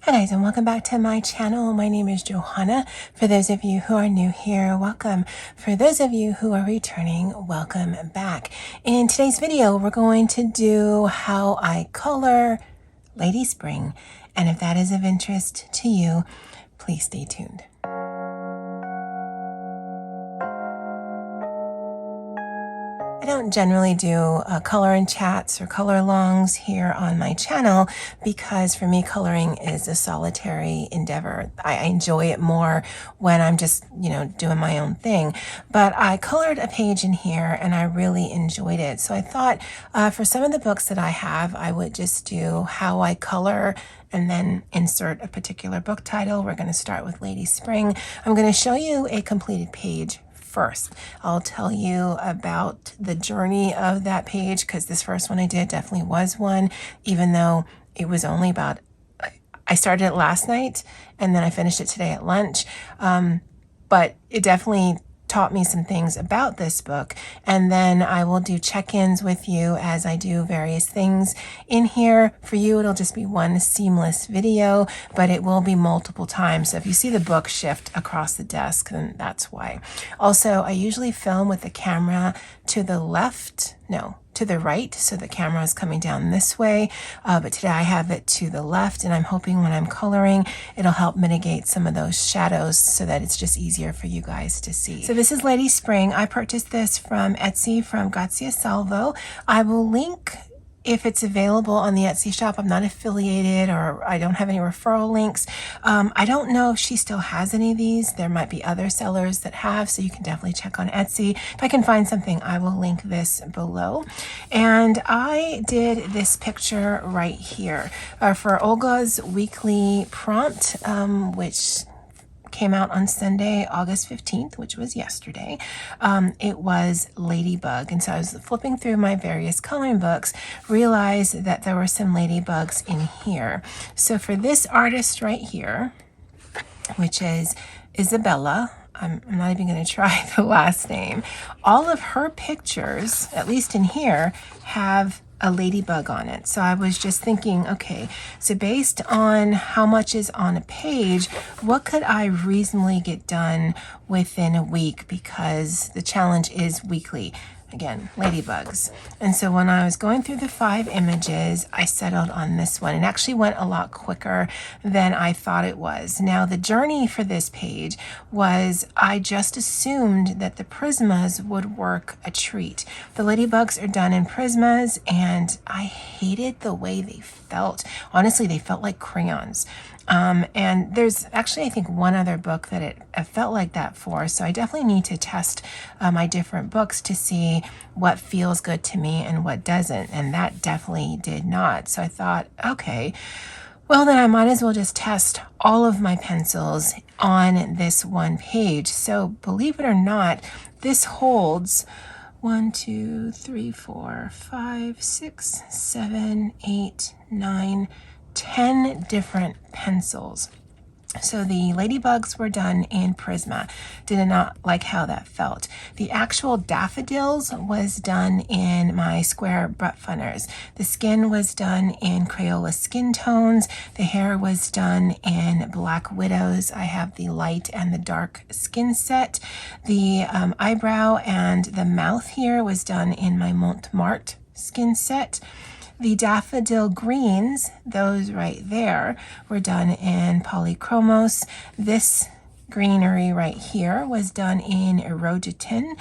Hi guys, and welcome back to my channel. My name is Johanna. For those of you who are new here, welcome. For those of you who are returning, welcome back. In today's video, we're going to do how I color Lady Spring. And if that is of interest to you, please stay tuned. I don't generally do color and chats or color alongs here on my channel because for me coloring is a solitary endeavor. I enjoy it more when I'm just, doing my own thing. But I colored a page in here and I really enjoyed it. So I thought for some of the books that I have, I would just do how I color and then insert a particular book title. We're going to start with Lady Spring. I'm going to show you a completed page first. I'll tell you about the journey of that page because this first one I did definitely was one, even though it was only about, I started it last night and then I finished it today at lunch. But it definitely taught me some things about this book, and then I will do check-ins with you as I do various things in here. For you, it'll just be one seamless video, but it will be multiple times. So if you see the book shift across the desk, then that's why. Also, I usually film with the camera to the left, no, to the right, so the camera is coming down this way, but today I have it to the left, and I'm hoping when I'm coloring it'll help mitigate some of those shadows so that it's just easier for you guys to see. So this is Lady Spring. I purchased this from Etsy from Grazia Salvo. I will link if it's available on the Etsy shop. I'm not affiliated or I don't have any referral links. I don't know if she still has any of these. There might be other sellers that have, so you can definitely check on Etsy. If I can find something, I will link this below. And I did this picture right here for Olga's weekly prompt, which came out on Sunday, August 15th, which was yesterday. It was Ladybug. And so I was flipping through my various coloring books, realized that there were some ladybugs in here. So for this artist right here, which is Isabella, I'm not even going to try the last name, all of her pictures, at least in here, have a ladybug on it. So I was just thinking, okay, so based on how much is on a page, what could I reasonably get done within a week? Because the challenge is weekly. Again, ladybugs. And so when I was going through the 5 images, I settled on this one. It actually went a lot quicker than I thought it was. Now, the journey for this page was I just assumed that the Prismas would work a treat. The ladybugs are done in Prismas, and I hated the way they felt. Honestly, they felt like crayons. And there's actually, I think, one other book that it felt like that for. So I definitely need to test my different books to see what feels good to me and what doesn't. And that definitely did not. So I thought, okay, well, then I might as well just test all of my pencils on this one page. So believe it or not, this holds 1, 2, 3, 4, 5, 6, 7, 8, 9, 10 different pencils. So the ladybugs were done in Prisma. Did not like how that felt. The actual daffodils was done in my square butt funners. The skin was done in Crayola skin tones. The hair was done in Black Widows. I have the light and the dark skin set. The eyebrow and the mouth here was done in my Montmartre skin set. The daffodil greens, those right there, were done in Polychromos. This greenery right here was done in Erogetin.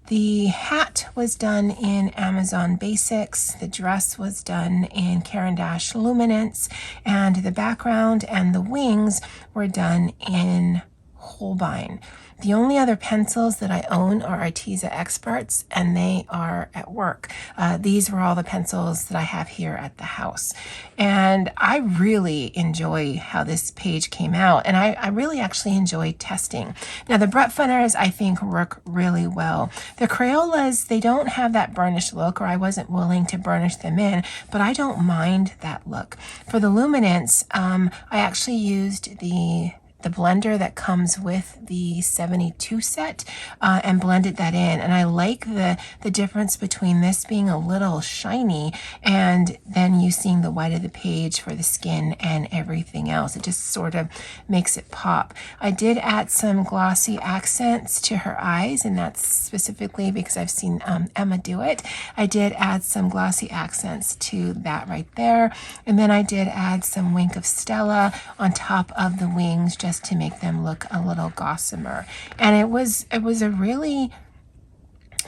The hat was done in Amazon Basics. The dress was done in Caran d'Ache Luminance. And the background and the wings were done in Holbein. The only other pencils that I own are Arteza Experts, and they are at work. These were all the pencils that I have here at the house. And I really enjoy how this page came out, and I really actually enjoy testing. Now, the Brett Funners, I think, work really well. The Crayolas, they don't have that burnished look, or I wasn't willing to burnish them in, but I don't mind that look. For the Luminance, I actually used the the blender that comes with the 72 set and blended that in. And I like the difference between this being a little shiny and then you seeing the white of the page for the skin and everything else. It just sort of makes it pop. I did add some glossy accents to her eyes, and that's specifically because I've seen Emma do it. I did add some glossy accents to that right there. And then I did add some Wink of Stella on top of the wings just to make them look a little gossamer. And it was a really,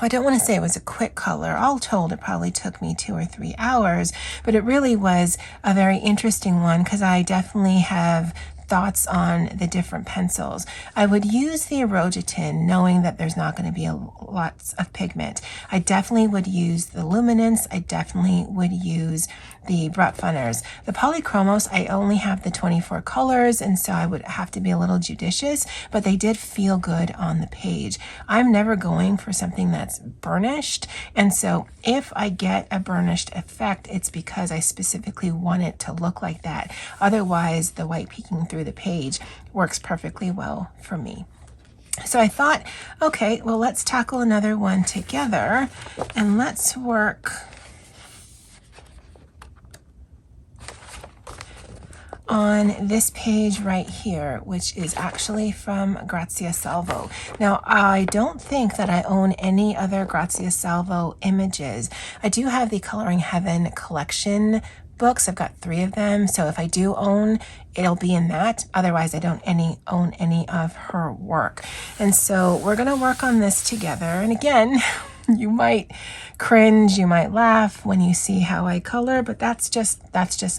I don't want to say it was a quick color. All told, it probably took me 2 or 3 hours, but it really was a very interesting one because I definitely have thoughts on the different pencils. I would use the Erogetin knowing that there's not going to be lots of pigment. I definitely would use the Luminance. I definitely would use the Brutfunners. The Polychromos, I only have the 24 colors, and so I would have to be a little judicious, but they did feel good on the page. I'm never going for something that's burnished, and so if I get a burnished effect, it's because I specifically want it to look like that. Otherwise, the white peeking through the page works perfectly well for me. So I thought, okay, well, let's tackle another one together, and let's work on this page right here, which is actually from Grazia Salvo. Now, I don't think that I own any other Grazia Salvo images. I do have the Coloring Heaven collection books. I've got 3 of them. So if I do own, it'll be in that. Otherwise, I don't own any of her work. And so we're going to work on this together. And again, you might cringe, you might laugh when you see how I color, but that's just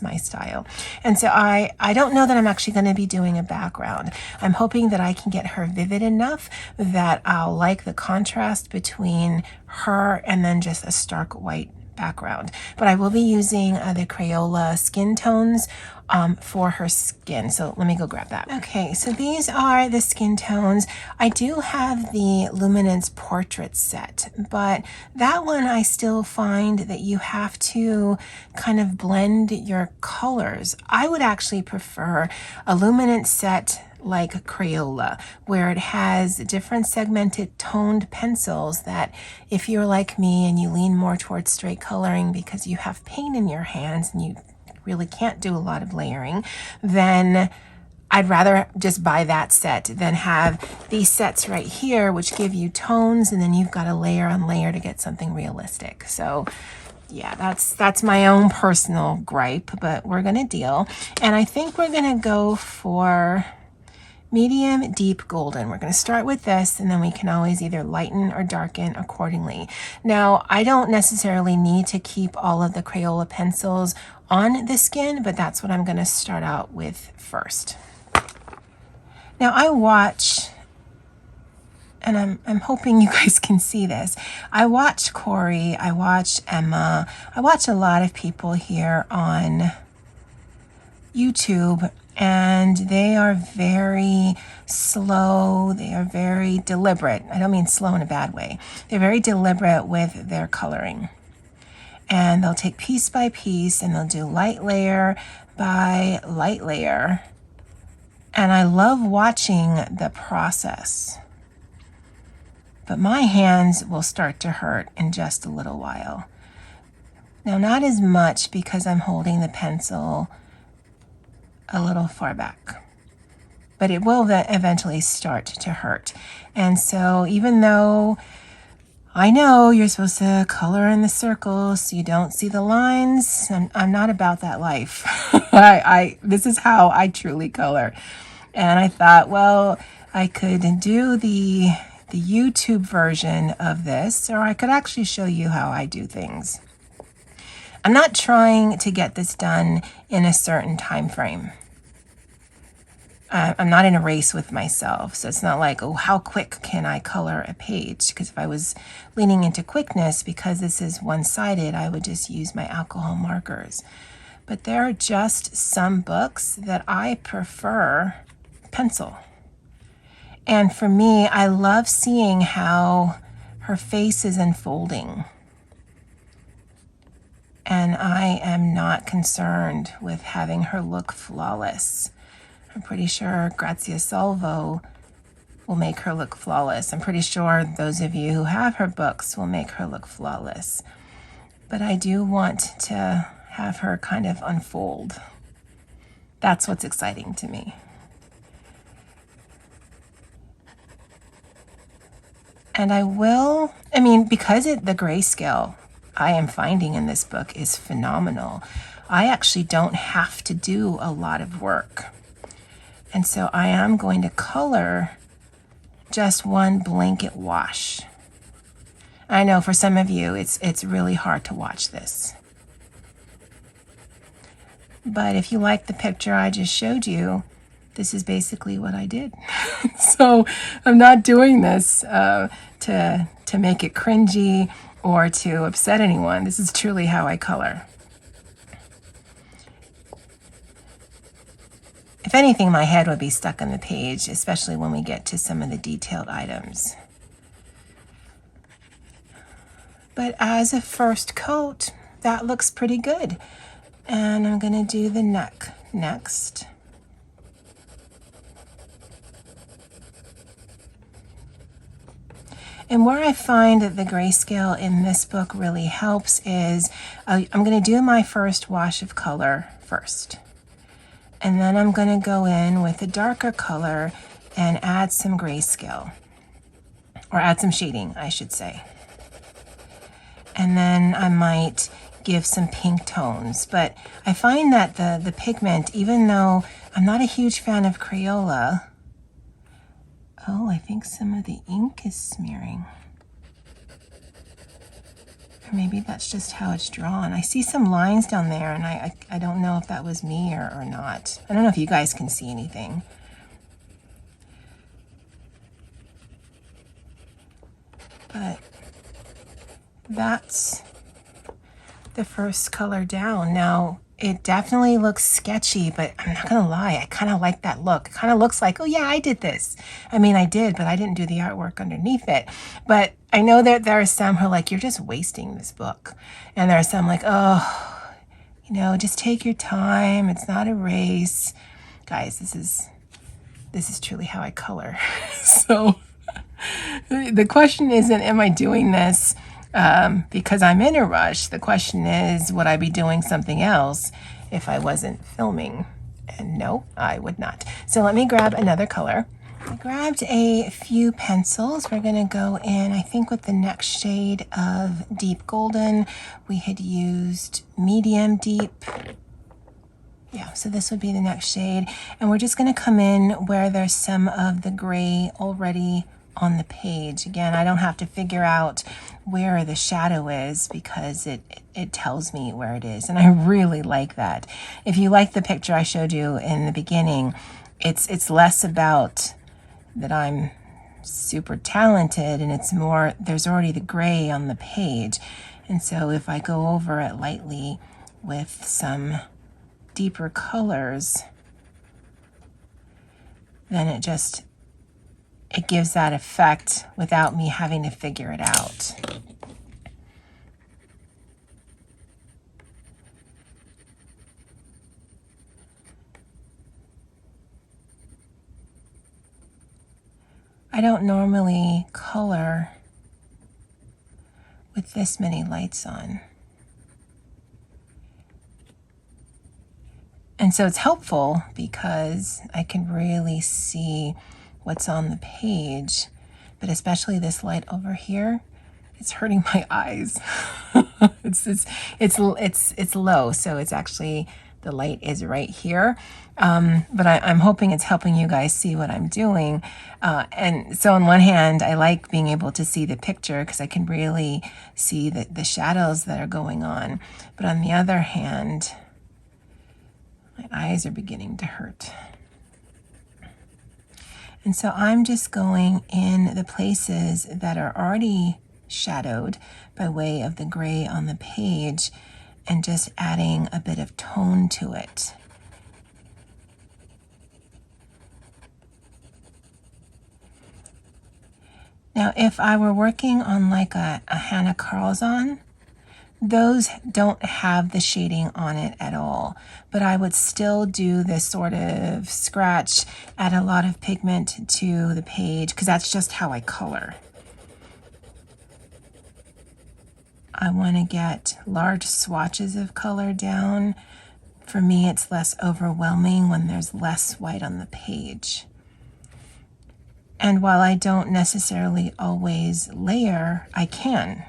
my style. And so I don't know that I'm actually going to be doing a background. I'm hoping that I can get her vivid enough that I'll like the contrast between her and then just a stark white background. But I will be using the Crayola skin tones for her skin. So let me go grab that. Okay, so these are the skin tones. I do have the Luminance portrait set, but that one I still find that you have to kind of blend your colors. I would actually prefer a Luminance set like Crayola, where it has different segmented toned pencils that if you're like me and you lean more towards straight coloring because you have paint in your hands and you really can't do a lot of layering, then I'd rather just buy that set than have these sets right here, which give you tones, and then you've got to layer on layer to get something realistic. So yeah, that's my own personal gripe, but we're gonna deal. And I think we're gonna go for medium deep golden. We're going to start with this, and then we can always either lighten or darken accordingly. Now, I don't necessarily need to keep all of the Crayola pencils on the skin, but that's what I'm going to start out with first. Now I watch, and I'm hoping you guys can see this. I watch Corey, I watch Emma, I watch a lot of people here on YouTube, and they are very slow. They are very deliberate. I don't mean slow in a bad way. They're very deliberate with their coloring. And they'll take piece by piece and they'll do light layer by light layer. And I love watching the process. But my hands will start to hurt in just a little while. Now, not as much because I'm holding the pencil a little far back, but it will eventually start to hurt. And so even though I know you're supposed to color in the circles so you don't see the lines, I'm not about that life. This is how I truly color. And I thought, well, I could do the YouTube version of this, or I could actually show you how I do things. I'm not trying to get this done in a certain time frame. I'm not in a race with myself, so it's not like, oh, how quick can I color a page? Because if I was leaning into quickness, because this is one-sided, I would just use my alcohol markers. But there are just some books that I prefer pencil. And for me, I love seeing how her face is unfolding. And I am not concerned with having her look flawless. I'm pretty sure Grazia Salvo will make her look flawless. I'm pretty sure those of you who have her books will make her look flawless. But I do want to have her kind of unfold. That's what's exciting to me. And because the grayscale I am finding in this book is phenomenal, I actually don't have to do a lot of work. And so I am going to color just one blanket wash. I know for some of you, it's really hard to watch this. But if you like the picture I just showed you, this is basically what I did. So I'm not doing this to make it cringy or to upset anyone. This is truly how I color. If anything, my head would be stuck on the page, especially when we get to some of the detailed items. But as a first coat, that looks pretty good. And I'm going to do the neck next. And where I find that the grayscale in this book really helps is I'm going to do my first wash of color first. And then I'm going to go in with a darker color and add some grayscale, or add some shading, I should say. And then I might give some pink tones. But I find that the pigment, even though I'm not a huge fan of Crayola, oh, I think some of the ink is smearing. Or maybe that's just how it's drawn. I see some lines down there, and I don't know if that was me or not. I don't know if you guys can see anything. But that's the first color down. Now, it definitely looks sketchy, but I'm not gonna lie, I kind of like that look. It kind of looks like, oh yeah, I did this. I mean, I did, but I didn't do the artwork underneath it. But I know that there are some who are like, you're just wasting this book. And there are some like, oh, just take your time. It's not a race. Guys, this is truly how I color. So the question isn't, am I doing this because I'm in a rush? The question is, would I be doing something else if I wasn't filming? And no, I would not. So let me grab another color. I grabbed a few pencils. We're going to go in, I think, with the next shade of deep golden. We had used medium deep. Yeah, so this would be the next shade. And we're just going to come in where there's some of the gray already on the page. Again, I don't have to figure out where the shadow is because it tells me where it is. And I really like that. If you like the picture I showed you in the beginning, it's less about that I'm super talented, and it's more, there's already the gray on the page. And so if I go over it lightly with some deeper colors, then it gives that effect without me having to figure it out. I don't normally color with this many lights on. And so it's helpful because I can really see what's on the page, but especially this light over here, it's hurting my eyes. It's low, so it's actually, the light is right here. But I'm hoping it's helping you guys see what I'm doing. And so on one hand, I like being able to see the picture because I can really see the shadows that are going on. But on the other hand, my eyes are beginning to hurt. And so I'm just going in the places that are already shadowed by way of the gray on the page and just adding a bit of tone to it. Now, if I were working on like a Hannah Carlzon, those don't have the shading on it at all, but I would still do this sort of scratch, add a lot of pigment to the page, because that's just how I color. I want to get large swatches of color down. For me, it's less overwhelming when there's less white on the page. And while I don't necessarily always layer, I can.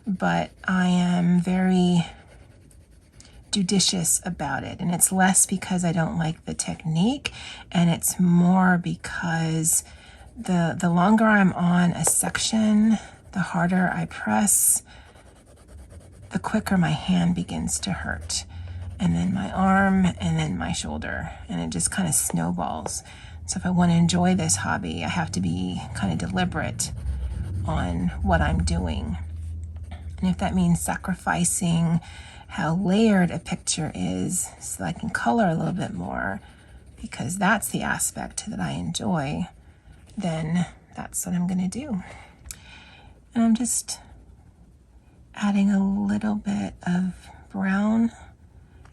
But I am very judicious about it. And it's less because I don't like the technique, and it's more because the longer I'm on a section, the harder I press, the quicker my hand begins to hurt, and then my arm, and then my shoulder, and it just kind of snowballs. So if I want to enjoy this hobby, I have to be kind of deliberate on what I'm doing. And if that means sacrificing how layered a picture is so I can color a little bit more, because that's the aspect that I enjoy, then that's what I'm going to do. And I'm just adding a little bit of brown,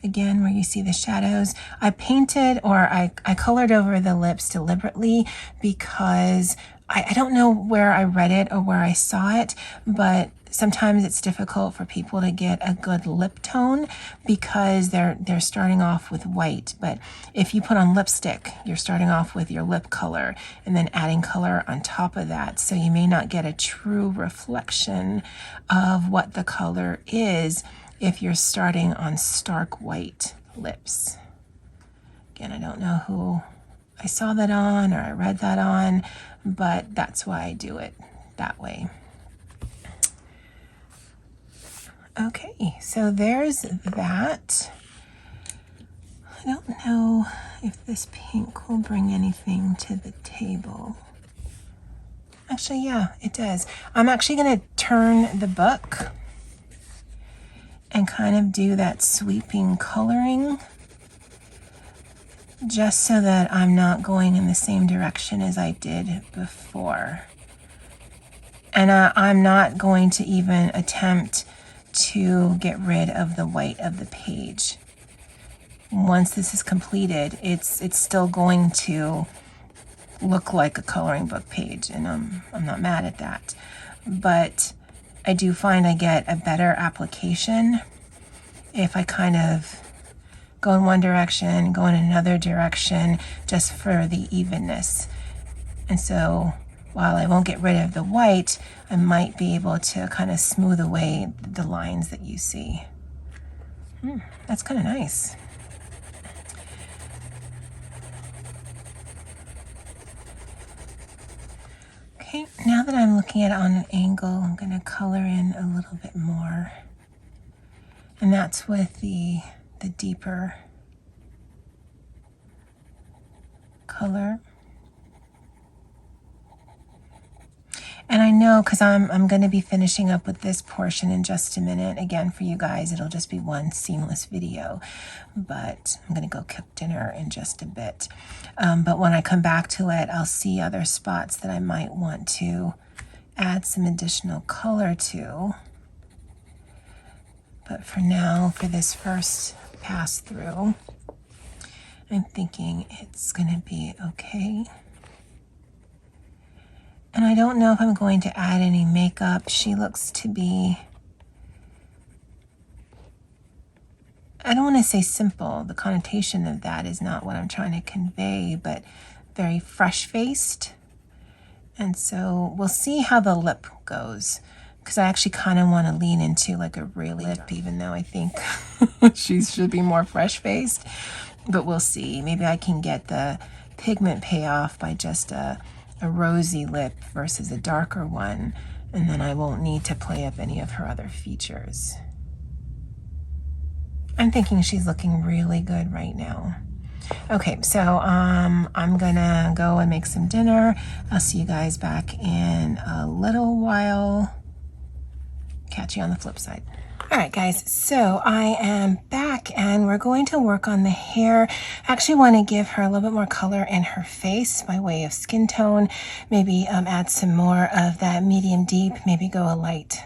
again, where you see the shadows. I painted, or I colored over the lips deliberately because I don't know where I read it or where I saw it, but sometimes it's difficult for people to get a good lip tone because they're starting off with white. But if you put on lipstick, you're starting off with your lip color and then adding color on top of that. So you may not get a true reflection of what the color is if you're starting on stark white lips. Again, I don't know who I saw that on or I read that on, but that's why I do it that way. Okay, so there's that. I don't know if this pink will bring anything to the table. Actually, yeah, it does. I'm actually going to turn the book and kind of do that sweeping coloring, just so that I'm not going in the same direction as I did before. And I'm not going to even attempt to get rid of the white of the page. Once this is completed, it's still going to look like a coloring book page, and I'm not mad at that. But I do find I get a better application if I kind of go in one direction, go in another direction, just for the evenness. And so while I won't get rid of the white, I might be able to kind of smooth away the lines that you see. That's kind of nice. Okay, now that I'm looking at it on an angle, I'm going to color in a little bit more. And that's with the deeper color. And I know, because I'm going to be finishing up with this portion in just a minute. Again, for you guys, it'll just be one seamless video. But I'm going to go cook dinner in just a bit. But when I come back to it, I'll see other spots that I might want to add some additional color to. But for now, for this first pass through, I'm thinking it's going to be okay. And I don't know if I'm going to add any makeup. She looks to be, I don't want to say simple. The connotation of that is not what I'm trying to convey, but very fresh-faced. And so we'll see how the lip goes, because I actually kind of want to lean into like a real lip, even though I think she should be more fresh-faced. But we'll see. Maybe I can get the pigment payoff by just a rosy lip versus a darker one, and then I won't need to play up any of her other features. I'm thinking she's looking really good right now. Okay, so I'm gonna go and make some dinner. I'll see you guys back in a little while. Catch you on the flip side. All right, guys, so I am back and we're going to work on the hair. I actually want to give her a little bit more color in her face by way of skin tone. Maybe add some more of that medium deep, maybe go a light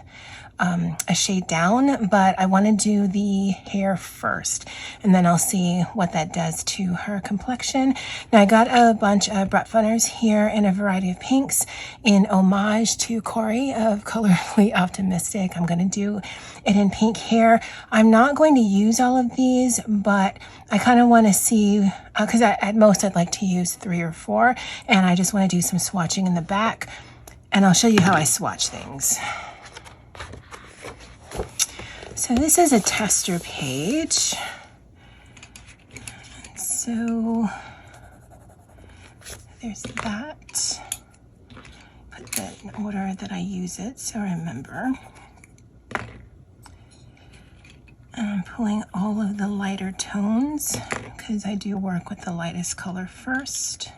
a shade down, but I want to do the hair first, and then I'll see what that does to her complexion. Now I got a bunch of Brett Funners here in a variety of pinks in homage to Corey of Colorfully Optimistic. I'm going to do it in pink hair. I'm not going to use all of these, but I kind of want to see, because at most I'd like to use 3 or 4, and I just want to do some swatching in the back, and I'll show you how I swatch things. So this is a tester page. So there's that. Put that in order that I use it so I remember. And I'm pulling all of the lighter tones because I do work with the lightest color first.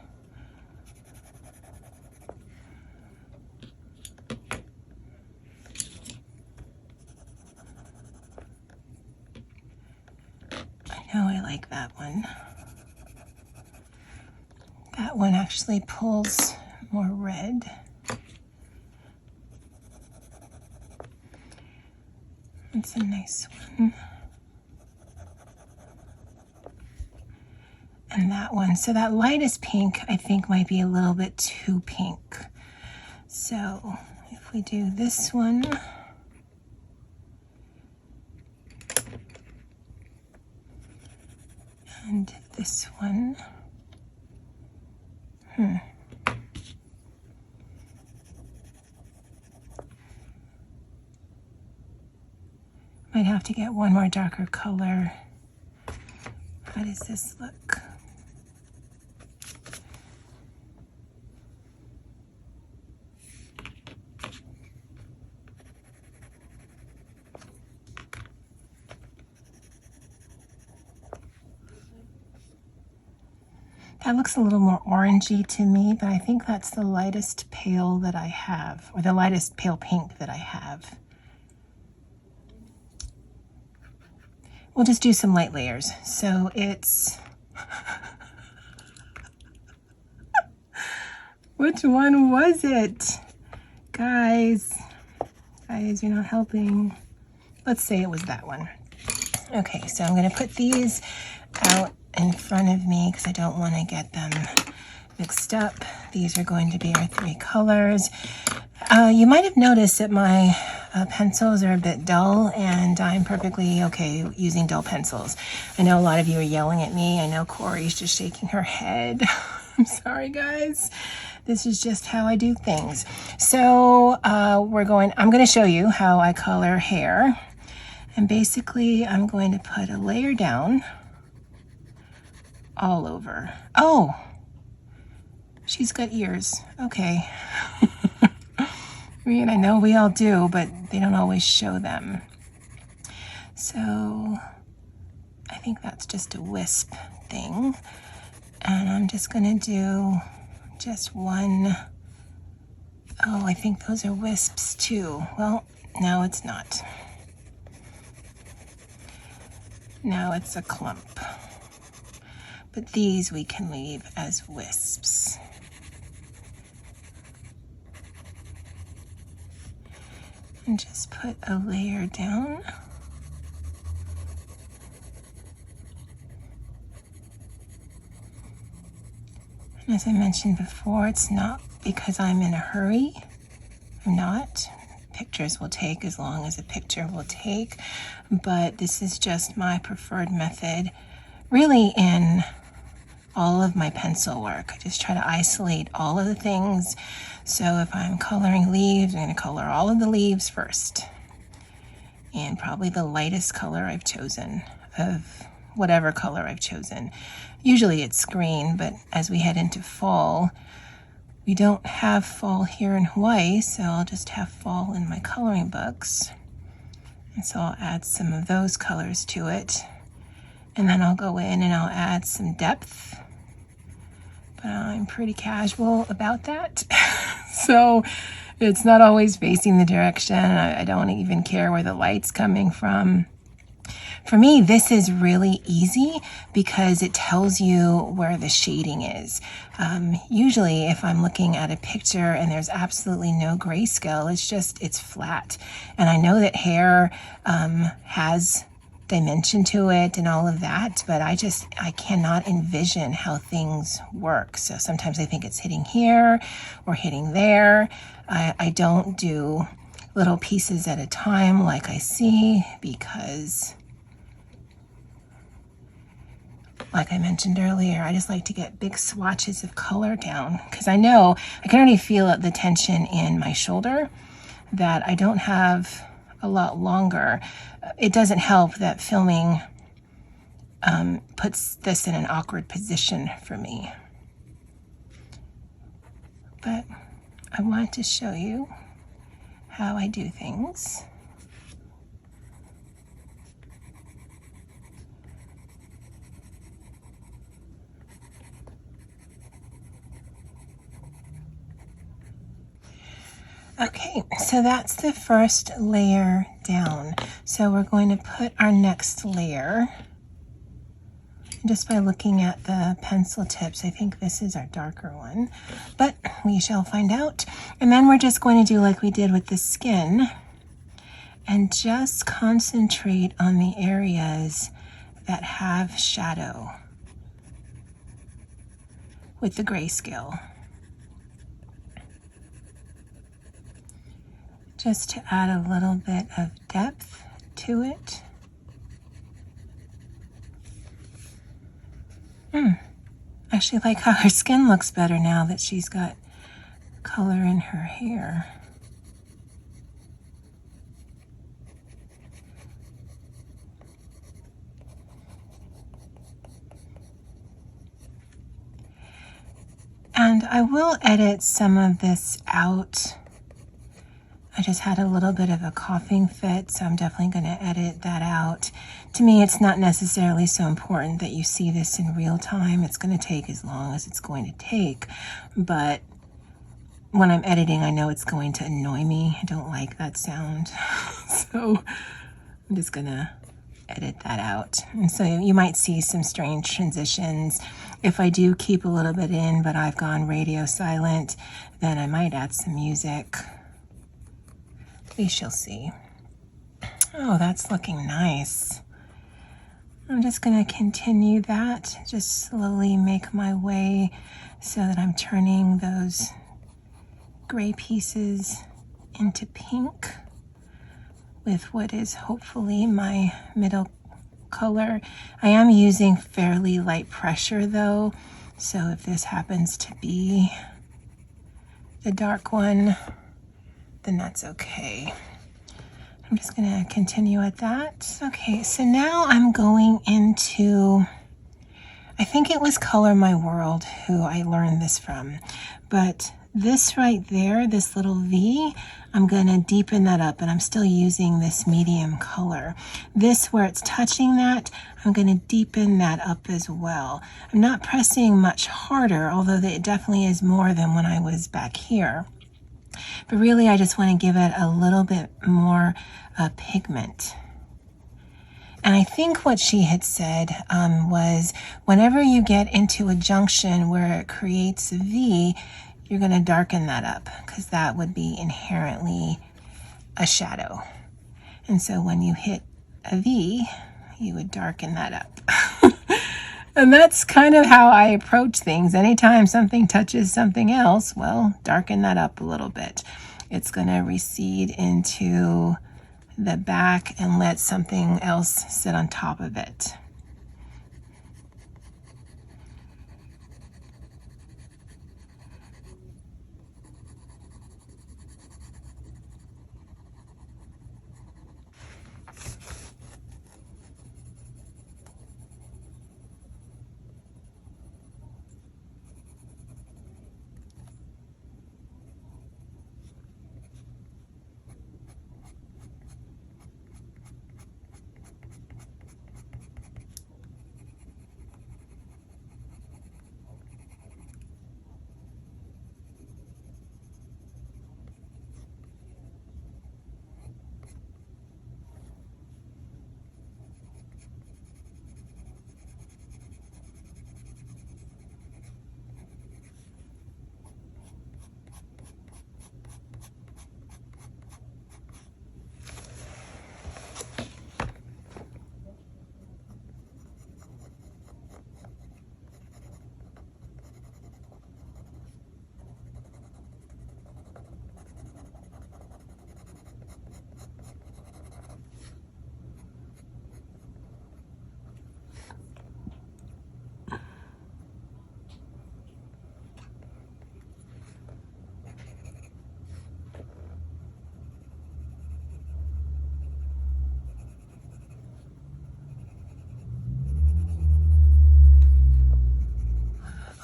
Oh, I like that one. That one actually pulls more red. It's a nice one. And that one. So that lightest pink, I think, might be a little bit too pink. So if we do this one. And this one. Might have to get one more darker color. How does this look? That looks a little more orangey to me, but I think that's the lightest pale that I have, or the lightest pale pink that I have. We'll just do some light layers. So it's, which one was it? Guys, you're not helping. Let's say it was that one. Okay, so I'm gonna put these out in front of me because I don't want to get them mixed up. These are going to be our 3 colors. You might have noticed that my pencils are a bit dull, and I'm perfectly okay using dull pencils. I know a lot of you are yelling at me. I know Corey's just shaking her head. I'm sorry, guys. This is just how I do things. So I'm going to show you how I color hair. And basically, I'm going to put a layer down all over. Oh, she's got ears. Okay. I mean, I know we all do, but they don't always show them. So I think that's just a wisp thing. And I'm just gonna do just one. Oh, I think those are wisps too. Well, no, it's not. Now it's a clump. But these we can leave as wisps. And just put a layer down. And as I mentioned before, it's not because I'm in a hurry. I'm not. Pictures will take as long as a picture will take, but this is just my preferred method, really, in all of my pencil work. I just try to isolate all of the things. So if I'm coloring leaves, I'm going to color all of the leaves first. And probably the lightest color I've chosen, of whatever color I've chosen. Usually it's green, but as we head into fall, we don't have fall here in Hawaii, so I'll just have fall in my coloring books. And so I'll add some of those colors to it. And then I'll go in and I'll add some depth. But I'm pretty casual about that. So it's not always facing the direction. I don't even care where the light's coming from. For me, this is really easy because it tells you where the shading is. Usually if I'm looking at a picture and there's absolutely no grayscale, it's flat. And I know that hair has dimension to it and all of that, but I cannot envision how things work. So sometimes I think it's hitting here or hitting there. I don't do little pieces at a time like I see, because like I mentioned earlier, I just like to get big swatches of color down, because I know I can already feel the tension in my shoulder that I don't have a lot longer. It doesn't help that filming puts this in an awkward position for me. But I wanted to show you how I do things. Okay, so that's the first layer down. So we're going to put our next layer. Just by looking at the pencil tips, I think this is our darker one, but we shall find out. And then we're just going to do like we did with the skin and just concentrate on the areas that have shadow with the grayscale, just to add a little bit of depth to it. I actually like how her skin looks better now that she's got color in her hair. And I will edit some of this out. I just had a little bit of a coughing fit, so I'm definitely going to edit that out. To me, it's not necessarily so important that you see this in real time. It's going to take as long as it's going to take, but when I'm editing, I know it's going to annoy me. I don't like that sound, so I'm just going to edit that out. And so you might see some strange transitions. If I do keep a little bit in, but I've gone radio silent, then I might add some music. We shall see. Oh, that's looking nice. I'm just going to continue that, just slowly make my way so that I'm turning those gray pieces into pink with what is hopefully my middle color. I am using fairly light pressure though, so if this happens to be the dark one, then that's okay. I'm just going to continue at that. Okay, so now I'm going into, I think it was Color My World who I learned this from, but this right there, this little V, I'm going to deepen that up, and I'm still using this medium color. This, where it's touching that, I'm going to deepen that up as well. I'm not pressing much harder, although it definitely is more than when I was back here. But really, I just want to give it a little bit more pigment. And I think what she had said was whenever you get into a junction where it creates a V, you're going to darken that up, because that would be inherently a shadow. And so when you hit a V, you would darken that up. And that's kind of how I approach things. Anytime something touches something else, well, darken that up a little bit. It's going to recede into the back and let something else sit on top of it.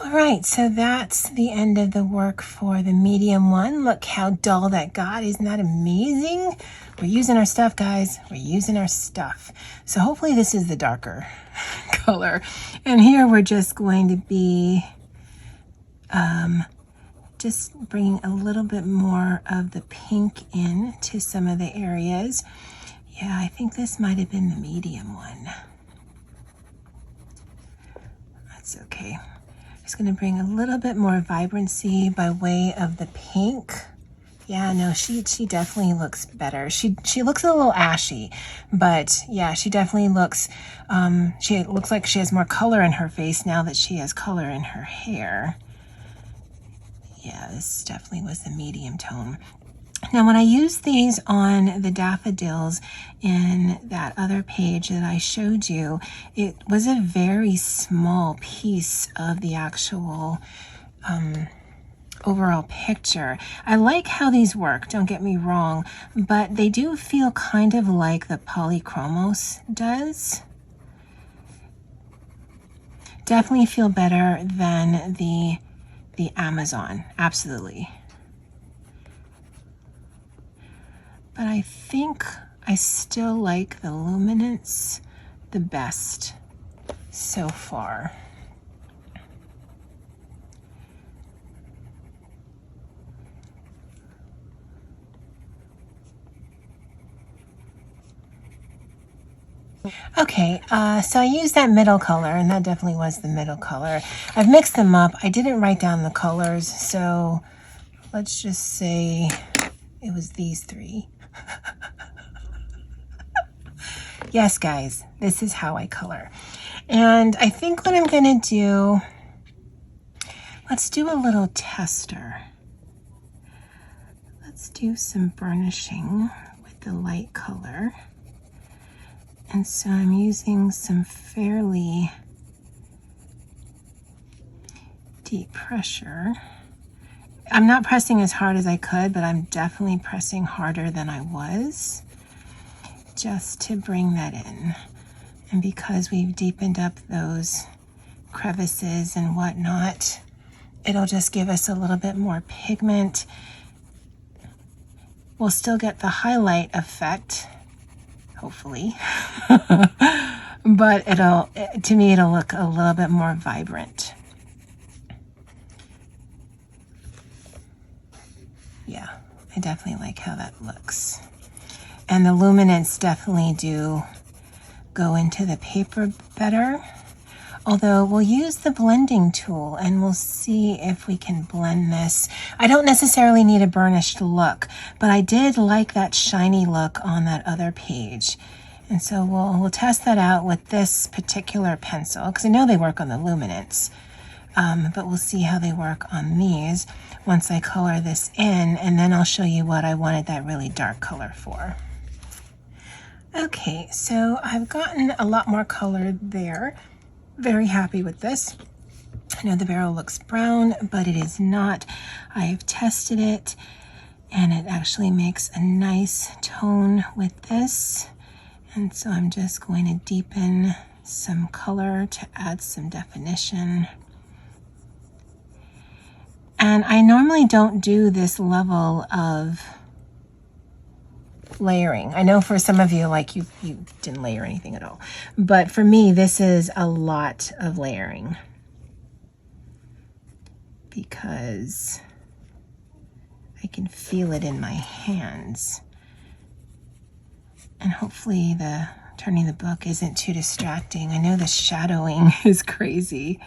All right, so that's the end of the work for the medium one. Look how dull that got. Isn't that amazing? We're using our stuff, guys. We're using our stuff. So hopefully this is the darker color. And here we're just going to be just bringing a little bit more of the pink in to some of the areas. Yeah, I think this might have been the medium one. That's okay. Just going to bring a little bit more vibrancy by way of the pink. Yeah, no, she definitely looks better. She looks a little ashy, but yeah, she definitely looks, she looks like she has more color in her face now that she has color in her hair. Yeah, this definitely was the medium tone. Now, when I used these on the daffodils in that other page that I showed you, it was a very small piece of the actual overall picture. I like how these work, don't get me wrong, but they do feel kind of like the polychromos does. Definitely feel better than the Amazon, absolutely. But I think I still like the luminance the best so far. Okay, so I used that middle color, and that definitely was the middle color. I've mixed them up. I didn't write down the colors, so let's just say it was these three. Yes, guys, this is how I color. And I think what I'm going to do, let's do a little tester. Let's do some burnishing with the light color. And so I'm using some fairly deep pressure. I'm not pressing as hard as I could, but I'm definitely pressing harder than I was, just to bring that in. And because we've deepened up those crevices and whatnot, it'll just give us a little bit more pigment. We'll still get the highlight effect, hopefully, but to me, it'll look a little bit more vibrant. Yeah, I definitely like how that looks. And the luminance definitely do go into the paper better. Although we'll use the blending tool and we'll see if we can blend this. I don't necessarily need a burnished look, but I did like that shiny look on that other page. And so we'll test that out with this particular pencil, because I know they work on the luminance. But we'll see how they work on these once I color this in, and then I'll show you what I wanted that really dark color for. Okay, so I've gotten a lot more color there. Very happy with this. I know the barrel looks brown, but it is not. I've tested it, and it actually makes a nice tone with this. And so I'm just going to deepen some color to add some definition. And I normally don't do this level of layering. I know for some of you, like you didn't layer anything at all. But for me, this is a lot of layering, because I can feel it in my hands. And hopefully the turning the book isn't too distracting. I know the shadowing is crazy,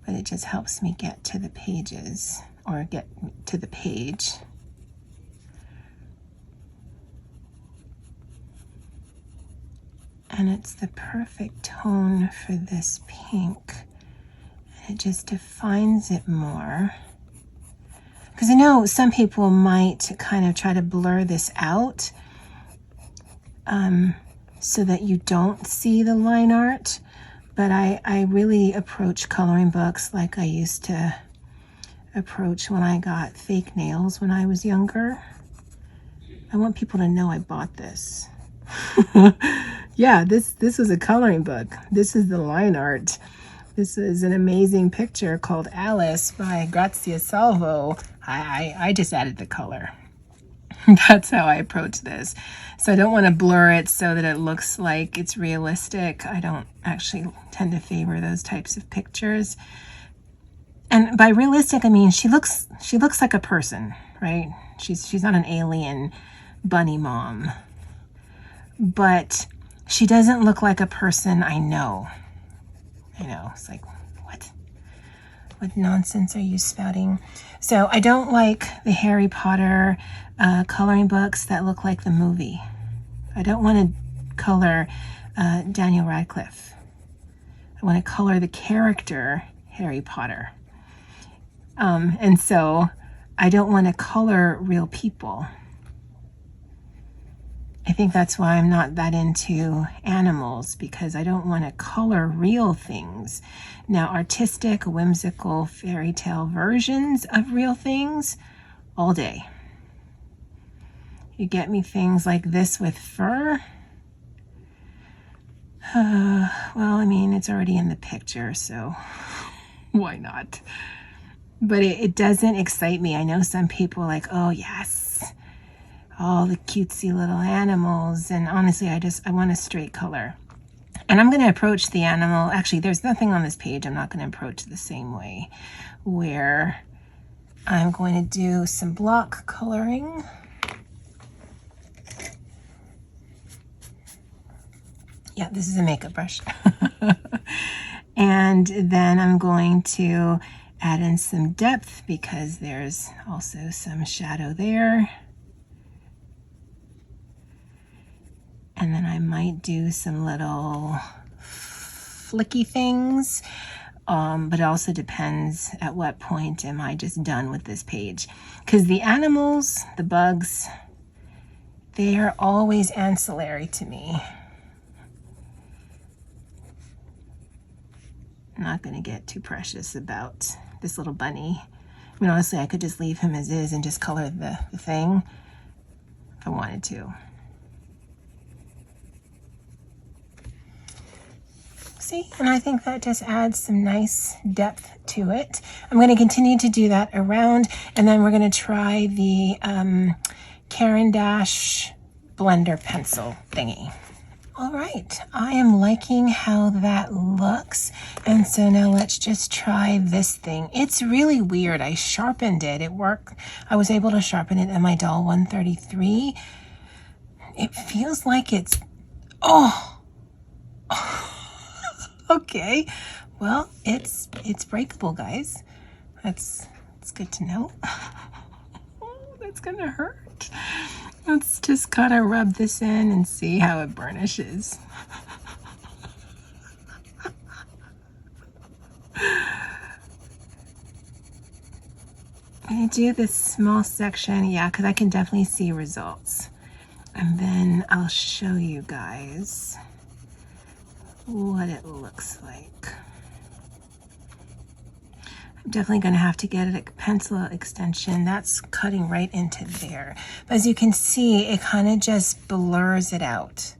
but it just helps me get to the pages, or get to the page. And it's the perfect tone for this pink. And it just defines it more. Because I know some people might kind of try to blur this out so that you don't see the line art. But I really approach coloring books like I used to approach when I got fake nails when I was younger. I want people to know I bought this. Yeah, this was a coloring book. This is the line art. This is an amazing picture called Alice by Grazia Salvo. I just added the color. That's how I approach this. So I don't want to blur it so that it looks like it's realistic. I don't actually tend to favor those types of pictures. And by realistic, I mean she looks like a person, right? She's not an alien bunny mom. But she doesn't look like a person I know. I know, it's like, what nonsense are you spouting? So I don't like the Harry Potter coloring books that look like the movie. I don't want to color Daniel Radcliffe. I want to color the character Harry Potter. And so I don't want to color real people. I think that's why I'm not that into animals, because I don't want to color real things. Now, artistic, whimsical, fairy tale versions of real things, all day. You get me things like this with fur. Well, I mean, it's already in the picture, so why not? But it doesn't excite me. I know some people are like, oh yes, all the cutesy little animals, and honestly I want a straight color. And I'm going to approach the animal, actually there's nothing on this page I'm not going to approach the same way, where I'm going to do some block coloring. Yeah, this is a makeup brush. And then I'm going to add in some depth because there's also some shadow there. And then I might do some little flicky things, but it also depends at what point am I just done with this page. Because the animals, the bugs, they are always ancillary to me. I'm not going to get too precious about this little bunny. I mean, honestly, I could just leave him as is and just color the thing if I wanted to. See, and I think that just adds some nice depth to it. I'm going to continue to do that around, and then we're going to try the Caran d'Ache blender pencil thingy. All right, I am liking how that looks, and so now let's just try this thing. It's really weird. I sharpened it. It worked. I was able to sharpen it in my Doll 133. It feels like it's, oh. Okay, well, it's breakable, guys. That's good to know. Oh, that's gonna hurt. Let's just kind of rub this in and see how it burnishes. I do this small section, yeah, because I can definitely see results. And then I'll show you guys what it looks like. I'm definitely going to have to get a pencil extension. That's cutting right into there. But as you can see, it kind of just blurs it out.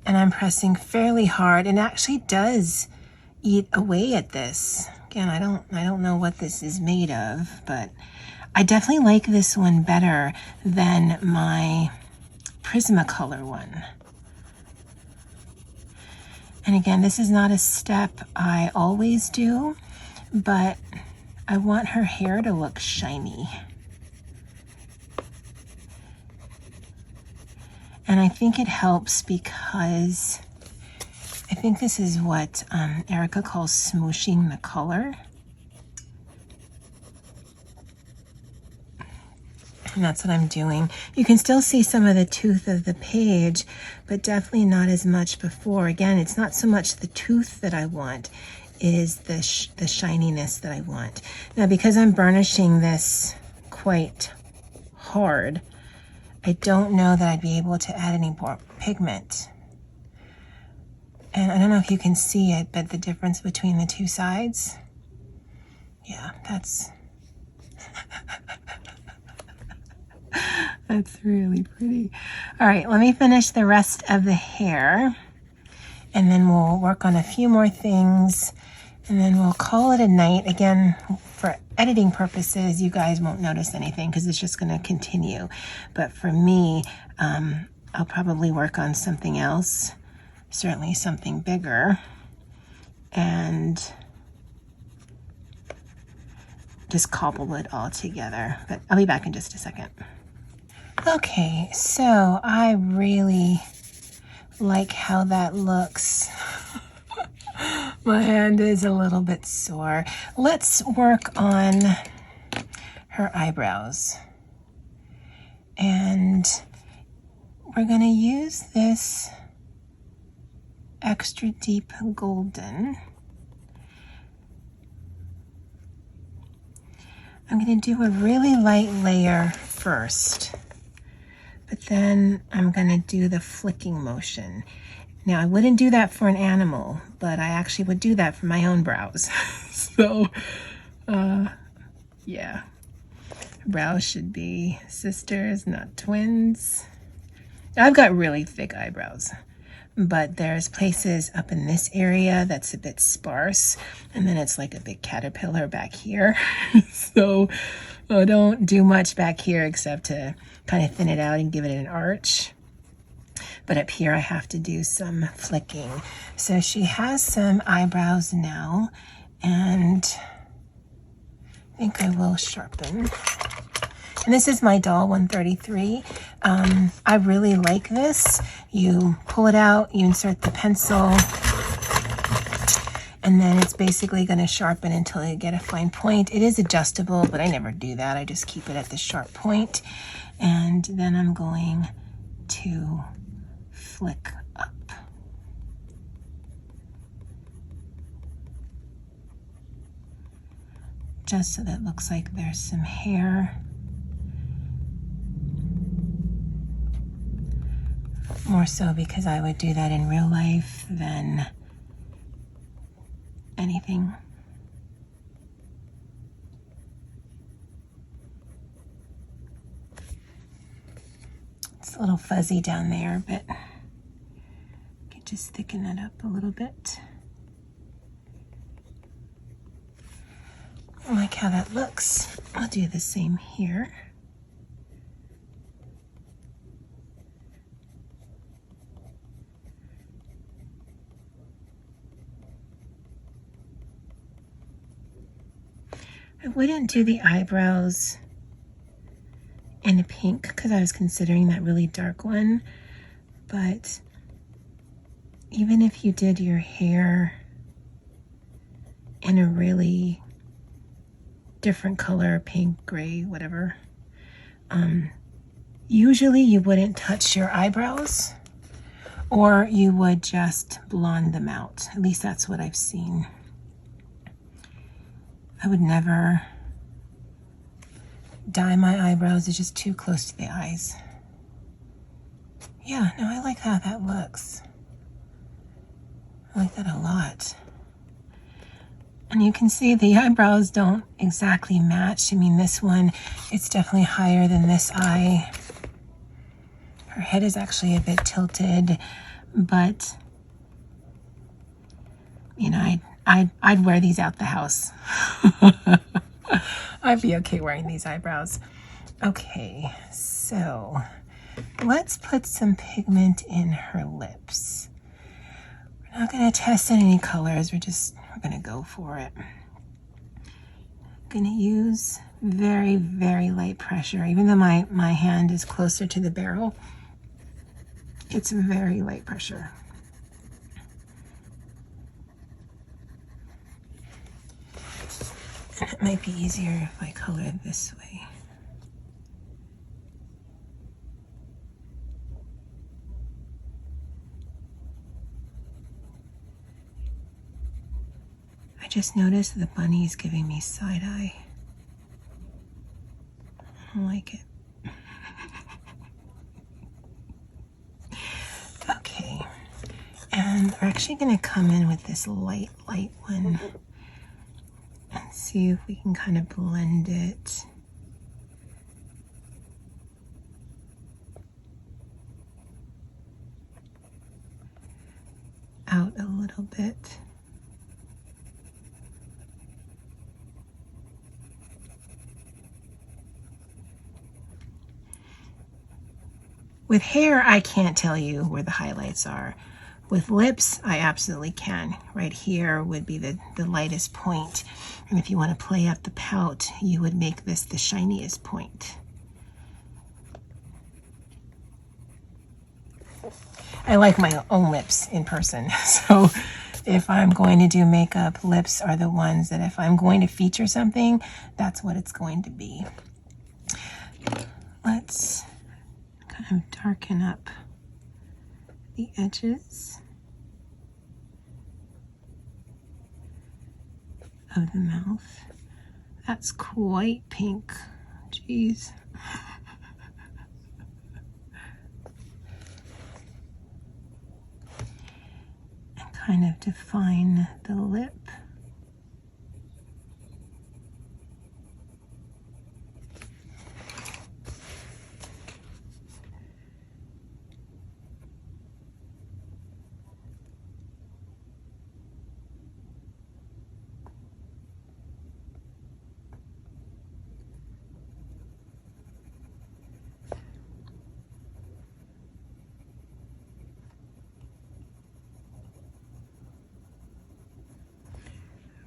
And I'm pressing fairly hard, and it actually does eat away at this. Again, I don't know what this is made of, but I definitely like this one better than my Prismacolor one. And again, this is not a step I always do, but I want her hair to look shiny. And I think it helps because I think this is what Erica calls smooshing the color. And that's what I'm doing. You can still see some of the tooth of the page, but definitely not as much before. Again, it's not so much the tooth that I want, it is the shininess that I want. Now, because I'm burnishing this quite hard, I don't know that I'd be able to add any more pigment. And I don't know if you can see it, but the difference between the two sides, yeah, that's... That's really pretty. All right, let me finish the rest of the hair, and then we'll work on a few more things, and then we'll call it a night. Again, for editing purposes, you guys won't notice anything because it's just going to continue. But for me, I'll probably work on something else, certainly something bigger, and just cobble it all together. But I'll be back in just a second. Okay, so I really like how that looks. My hand is a little bit sore. Let's work on her eyebrows. And we're going to use this extra deep golden. I'm going to do a really light layer first, but then I'm going to do the flicking motion. Now, I wouldn't do that for an animal, but I actually would do that for my own brows. So, yeah. Brows should be sisters, not twins. I've got really thick eyebrows, but there's places up in this area that's a bit sparse, and then it's like a big caterpillar back here. So I don't do much back here except to kind of thin it out and give it an arch. But up here I have to do some flicking. So she has some eyebrows now, and I think I will sharpen. And this is my doll 133. I really like this. You pull it out, you insert the pencil, and then it's basically going to sharpen until you get a fine point. It is adjustable, but I never do that. I just keep it at the sharp point. And then I'm going to flick up. Just so that it looks like there's some hair. More so because I would do that in real life than anything. It's a little fuzzy down there, but I could just thicken that up a little bit. I like how that looks. I'll do the same here. I wouldn't do the eyebrows in a pink because I was considering that really dark one, but even if you did your hair in a really different color, pink, gray, whatever, usually you wouldn't touch your eyebrows, or you would just blonde them out. At least that's what I've seen. I would never dye my eyebrows. It's just too close to the eyes. Yeah, no, I like how that looks. I like that a lot. And you can see the eyebrows don't exactly match. I mean, this one, it's definitely higher than this eye. Her head is actually a bit tilted, but you know, I'd wear these out the house. I'd be okay wearing these eyebrows. Okay, so let's put some pigment in her lips. We're not going to test any colors. We're going to go for it. I'm going to use very, very light pressure. Even though my hand is closer to the barrel, it's very light pressure. It might be easier if I color it this way. I just noticed the bunny is giving me side eye. I don't like it. Okay, and we're actually going to come in with this light one and see if we can kind of blend it. out a little bit. With hair, I can't tell you where the highlights are. With lips, I absolutely can. Right here would be the lightest point. And if you want to play up the pout, you would make this the shiniest point. I like my own lips in person. So if I'm going to do makeup, lips are the ones that if I'm going to feature something, that's what it's going to be. Let's kind of darken up the edges of the mouth. That's quite pink. Jeez. And kind of define the lip.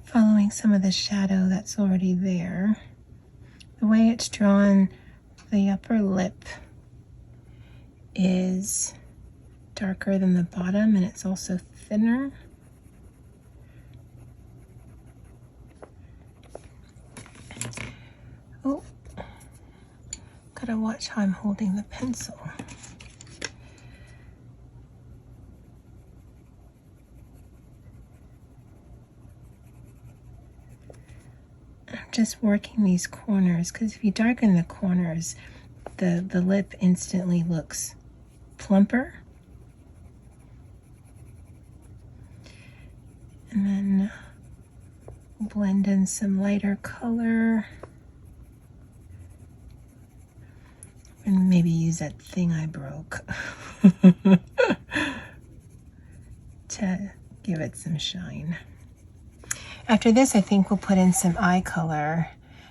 Following some of the shadow that's already there. The way it's drawn, the upper lip is darker than the bottom, and it's also thinner. Oh, gotta watch how I'm holding the pencil. Just working these corners, because if you darken the corners, the lip instantly looks plumper. And then blend in some lighter color. And maybe use that thing I broke to give it some shine. After this, I think we'll put in some eye color,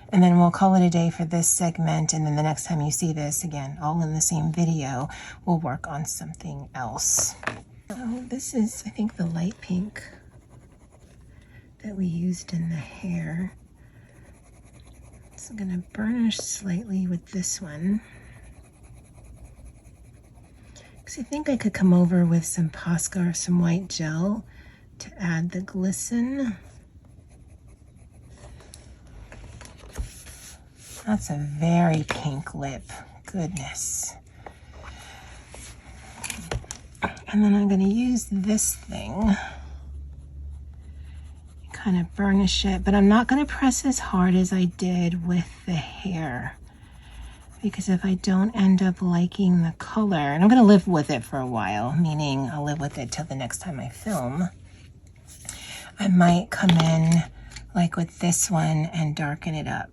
and then we'll call it a day for this segment, and then the next time you see this, again, all in the same video, we'll work on something else. Oh, this is, I think, the light pink that we used in the hair. So I'm gonna burnish slightly with this one. Because I think I could come over with some Posca or some white gel to add the glisten. That's a very pink lip. Goodness. And then I'm going to use this thing, kind of burnish it, but I'm not going to press as hard as I did with the hair, because if I don't end up liking the color, and I'm going to live with it for a while, meaning I'll live with it till the next time I film, I might come in like with this one and darken it up.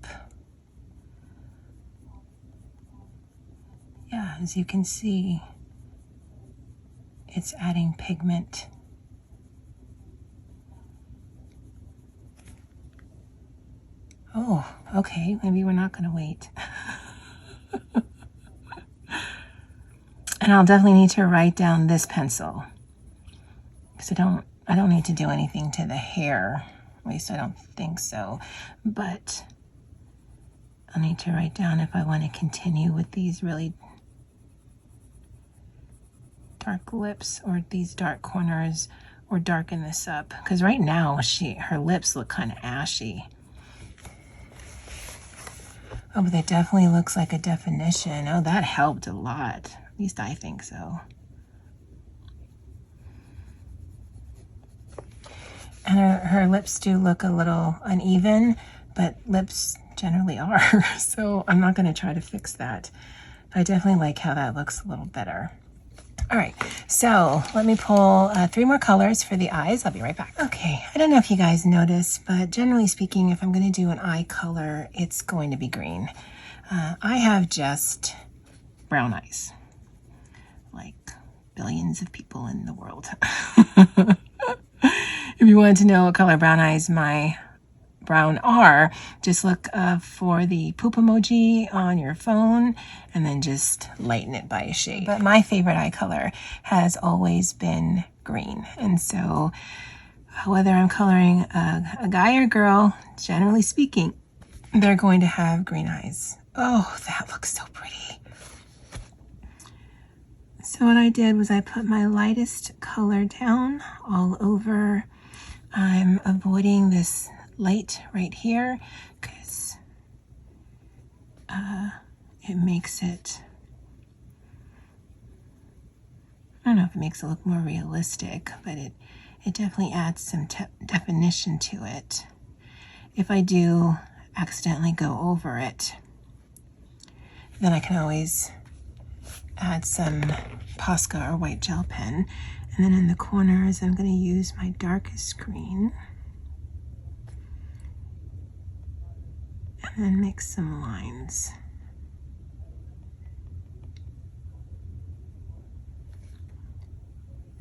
Yeah, as you can see, it's adding pigment. Oh, okay, maybe we're not gonna wait. And I'll definitely need to write down this pencil, because I don't need to do anything to the hair. At least I don't think so. But I'll need to write down if I want to continue with these really dark lips or these dark corners, or darken this up, because right now her lips look kind of ashy. Oh, but it definitely looks like a definition. Oh, that helped a lot. At least I think so. And her lips do look a little uneven, but lips generally are. So I'm not going to try to fix that. But I definitely like how that looks a little better. All right, so let me pull 3 more colors for the eyes. I'll be right back. Okay, I don't know if you guys noticed, but generally speaking, if I'm going to do an eye color, it's going to be green. I have just brown eyes, like billions of people in the world. If you wanted to know what color brown eyes my brown are, just look for the poop emoji on your phone and then just lighten it by a shade. But my favorite eye color has always been green. And so whether I'm coloring a guy or girl, generally speaking, they're going to have green eyes. Oh, that looks so pretty. So what I did was I put my lightest color down all over. I'm avoiding this light right here because it makes it, I don't know if it makes it look more realistic, but it definitely adds some definition to it. If I do accidentally go over it, then I can always add some Posca or white gel pen. And then in the corners, I'm going to use my darkest green. And then make some lines.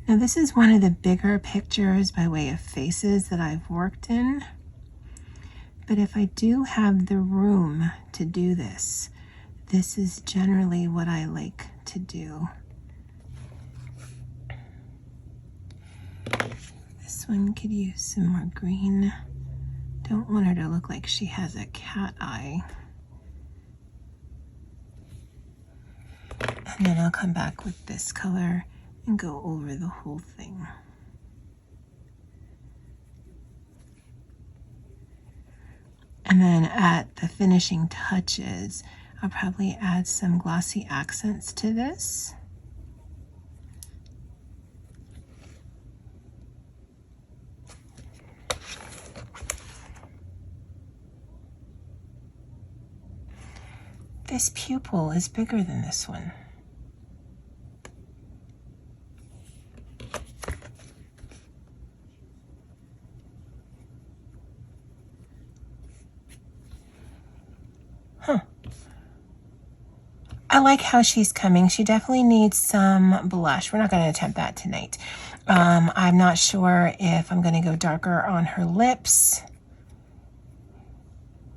Now this is one of the bigger pictures by way of faces that I've worked in. But if I do have the room to do this, this is generally what I like to do. This one could use some more green. Don't want her to look like she has a cat eye. And then I'll come back with this color and go over the whole thing. And then at the finishing touches, I'll probably add some glossy accents to this. This pupil is bigger than this one. Huh. I like how she's coming. She definitely needs some blush. We're not going to attempt that tonight. I'm not sure if I'm going to go darker on her lips.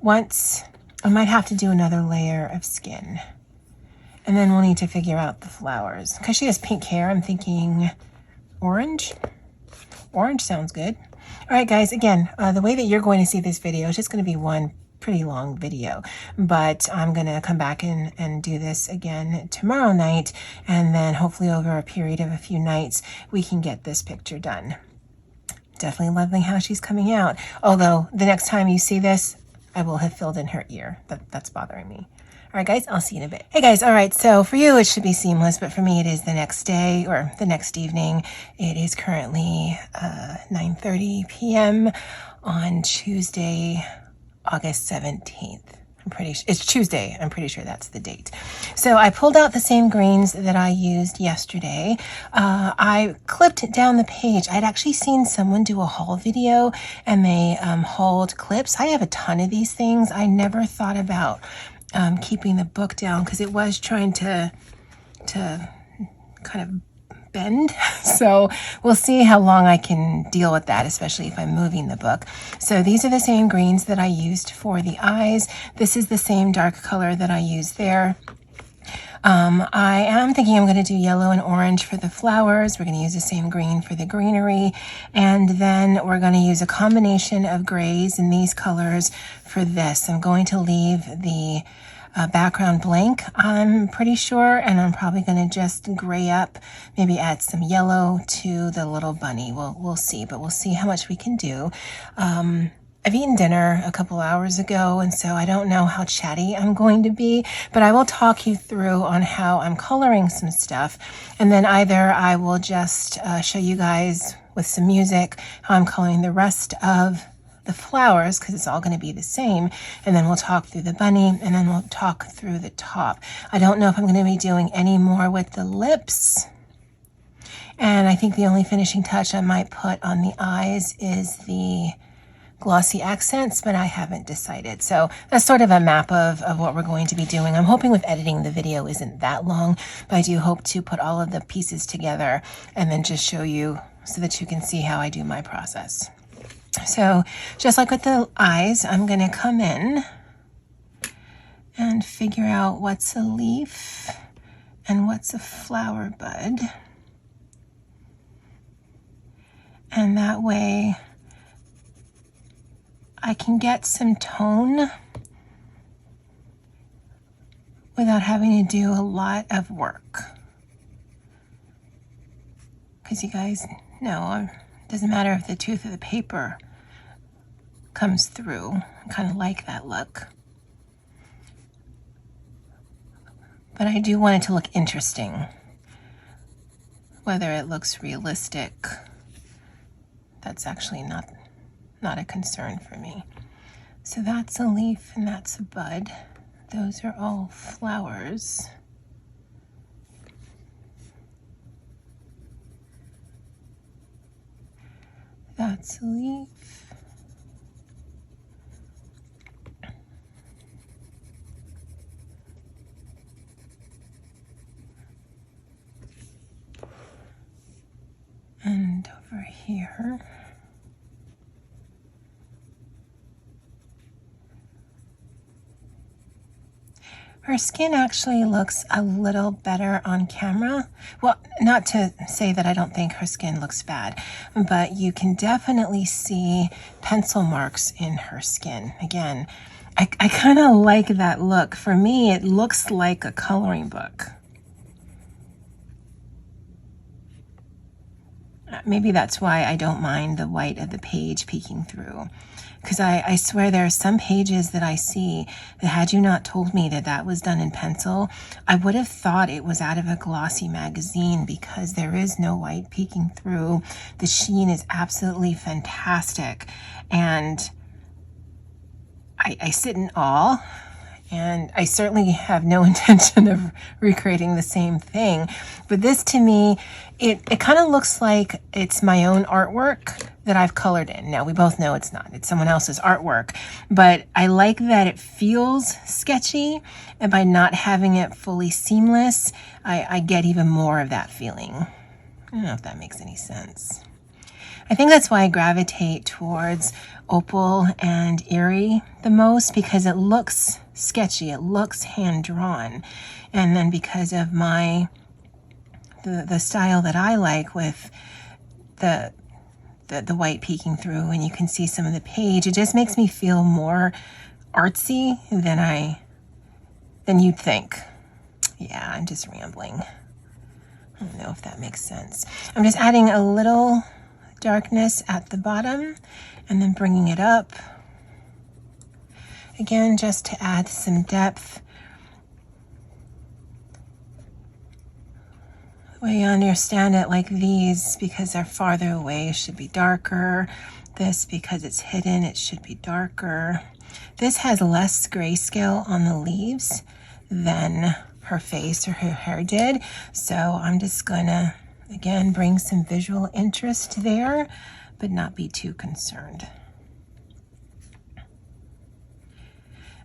Once, I might have to do another layer of skin. And then we'll need to figure out the flowers. Because she has pink hair, I'm thinking orange. Orange sounds good. All right, guys, again, the way that you're going to see this video is just going to be one pretty long video, but I'm going to come back and do this again tomorrow night, and then hopefully over a period of a few nights, we can get this picture done. Definitely loving how she's coming out. Although the next time you see this, I will have filled in her ear. That's bothering me. All right, guys, I'll see you in a bit. Hey, guys, all right, so for you, it should be seamless, but for me, it is the next day or the next evening. It is currently 9:30 p.m. on Tuesday, August 17th. It's Tuesday. I'm pretty sure that's the date. So I pulled out the same greens that I used yesterday. I clipped down the page. I'd actually seen someone do a haul video and they hauled clips. I have a ton of these things. I never thought about keeping the book down because it was trying to kind of bend. So we'll see how long I can deal with that, especially if I'm moving the book. So these are the same greens that I used for the eyes. This is the same dark color that I used there. I am thinking I'm going to do yellow and orange for the flowers. We're going to use the same green for the greenery. And then we're going to use a combination of grays and these colors for this. I'm going to leave the background blank, I'm pretty sure, and I'm probably going to just gray up, maybe add some yellow to the little bunny. We'll see, but we'll see how much we can do. I've eaten dinner a couple hours ago, and so I don't know how chatty I'm going to be, but I will talk you through on how I'm coloring some stuff, and then either I will just show you guys with some music how I'm coloring the rest of the flowers, because it's all going to be the same, and then we'll talk through the bunny, and then we'll talk through the top. I don't know if I'm going to be doing any more with the lips, and I think the only finishing touch I might put on the eyes is the glossy accents, but I haven't decided. So that's sort of a map of what we're going to be doing. I'm hoping with editing the video isn't that long, but I do hope to put all of the pieces together and then just show you so that you can see how I do my process. So just like with the eyes, I'm going to come in and figure out what's a leaf and what's a flower bud. And that way I can get some tone without having to do a lot of work. Because you guys know, it doesn't matter if the tooth of the paper comes through. I kind of like that look. But I do want it to look interesting. Whether it looks realistic, that's actually not a concern for me. So that's a leaf and that's a bud. Those are all flowers. That's a leaf. And over here, her skin actually looks a little better on camera. Well, not to say that I don't think her skin looks bad, but you can definitely see pencil marks in her skin. Again, I kind of like that look. For me, it looks like a coloring book. Maybe that's why I don't mind the white of the page peeking through. Because I swear there are some pages that I see that had you not told me that that was done in pencil, I would have thought it was out of a glossy magazine because there is no white peeking through. The sheen is absolutely fantastic. And I sit in awe. And I certainly have no intention of recreating the same thing. But this to me, it kind of looks like it's my own artwork that I've colored in. Now, we both know it's not. It's someone else's artwork. But I like that it feels sketchy. And by not having it fully seamless, I get even more of that feeling. I don't know if that makes any sense. I think that's why I gravitate towards Opal and Erie the most, because it looks sketchy, it looks hand-drawn. And then because of the style that I like with the white peeking through and you can see some of the page, it just makes me feel more artsy than you'd think. Yeah, I'm just rambling. I don't know if that makes sense. I'm just adding a little darkness at the bottom and then bringing it up. Again, just to add some depth. The way you understand it, like these, because they're farther away, should be darker. This, because it's hidden, it should be darker. This has less grayscale on the leaves than her face or her hair did. So I'm just gonna, again, bring some visual interest there, but not be too concerned.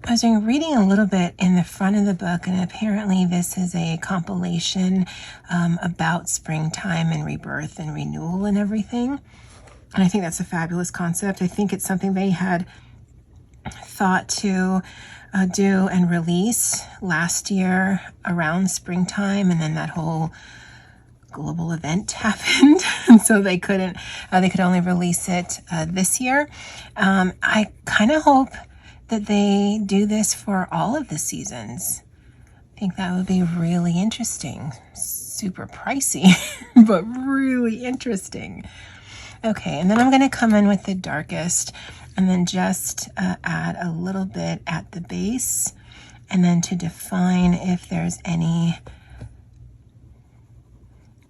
I was reading a little bit in the front of the book, and apparently this is a compilation about springtime and rebirth and renewal and everything. And I think that's a fabulous concept. I think it's something they had thought to do and release last year around springtime, and then that whole global event happened, and so they could only release it this year. I kind of hope that they do this for all of the seasons. I think that would be really interesting. Super pricey, but really interesting. Okay, and then I'm going to come in with the darkest and then just add a little bit at the base, and then to define if there's any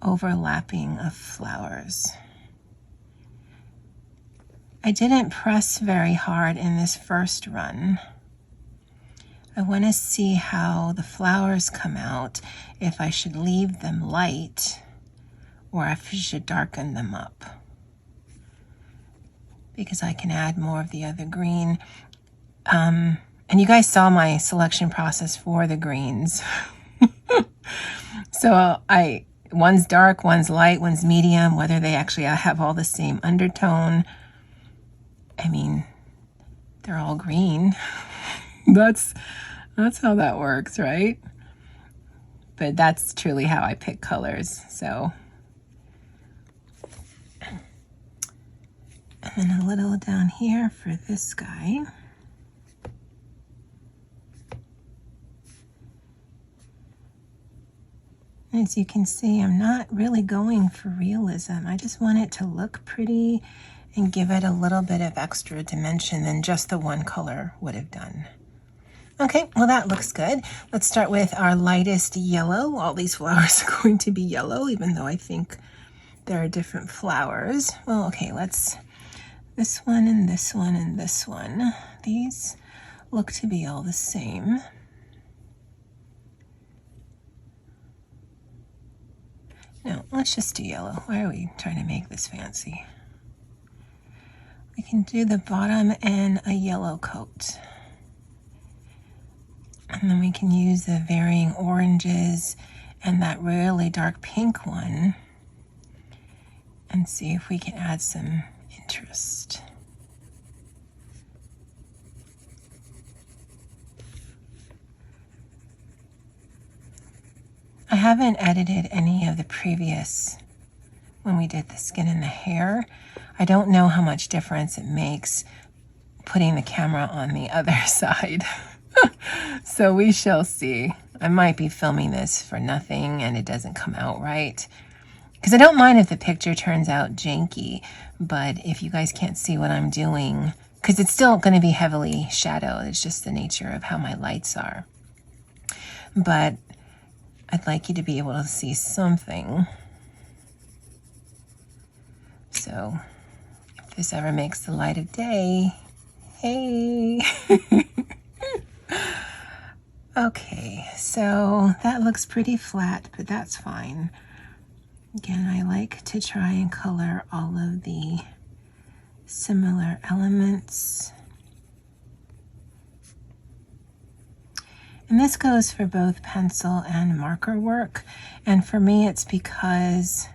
overlapping of flowers. I didn't press very hard in this first run. I want to see how the flowers come out, if I should leave them light or if I should darken them up, because I can add more of the other green. And you guys saw my selection process for the greens. So one's dark, one's light, one's medium, whether they actually have all the same undertone. I mean, they're all green. That's how that works, right? But that's truly how I pick colors. So, and then a little down here for this guy. As you can see, I'm not really going for realism. I just want it to look pretty and give it a little bit of extra dimension than just the one color would have done. Okay, well that looks good. Let's start with our lightest yellow. All these flowers are going to be yellow, even though I think there are different flowers. Well, okay, let's, this one and this one and this one. These look to be all the same. No, let's just do yellow. Why are we trying to make this fancy? We can do the bottom in a yellow coat. And then we can use the varying oranges and that really dark pink one and see if we can add some interest. I haven't edited any of the previous when we did the skin and the hair. I don't know how much difference it makes putting the camera on the other side. So we shall see. I might be filming this for nothing and it doesn't come out right. Because I don't mind if the picture turns out janky, but if you guys can't see what I'm doing, because it's still going to be heavily shadowed, it's just the nature of how my lights are. But I'd like you to be able to see something. So if this ever makes the light of day, hey. Okay, so that looks pretty flat, but that's fine. Again, I like to try and color all of the similar elements. And this goes for both pencil and marker work. And for me, it's because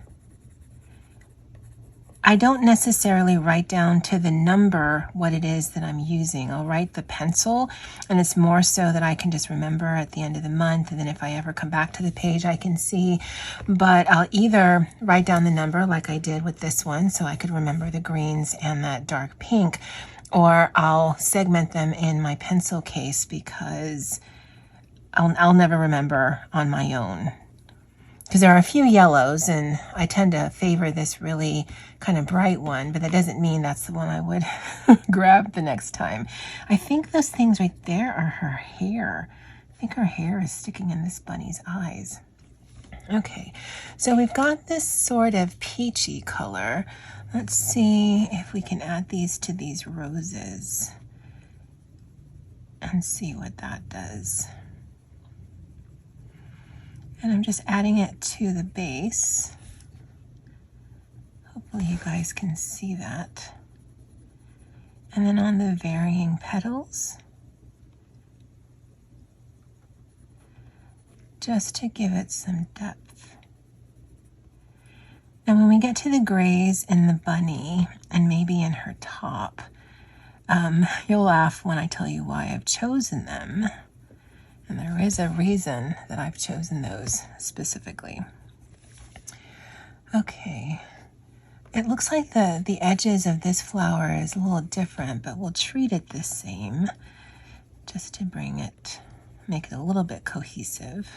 I don't necessarily write down to the number what it is that I'm using. I'll write the pencil, and it's more so that I can just remember at the end of the month, and then if I ever come back to the page, I can see. But I'll either write down the number like I did with this one, so I could remember the greens and that dark pink, or I'll segment them in my pencil case because I'll never remember on my own. Because there are a few yellows, and I tend to favor this really kind of bright one, but that doesn't mean that's the one I would grab the next time. I think those things right there are her hair. I think her hair is sticking in this bunny's eyes. Okay, so we've got this sort of peachy color. Let's see if we can add these to these roses and see what that does. And I'm just adding it to the base. Hopefully you guys can see that. And then on the varying petals, just to give it some depth. Now when we get to the grays in the bunny and maybe in her top, you'll laugh when I tell you why I've chosen them. And there is a reason that I've chosen those specifically. Okay, it looks like the edges of this flower is a little different, but we'll treat it the same just to make it a little bit cohesive.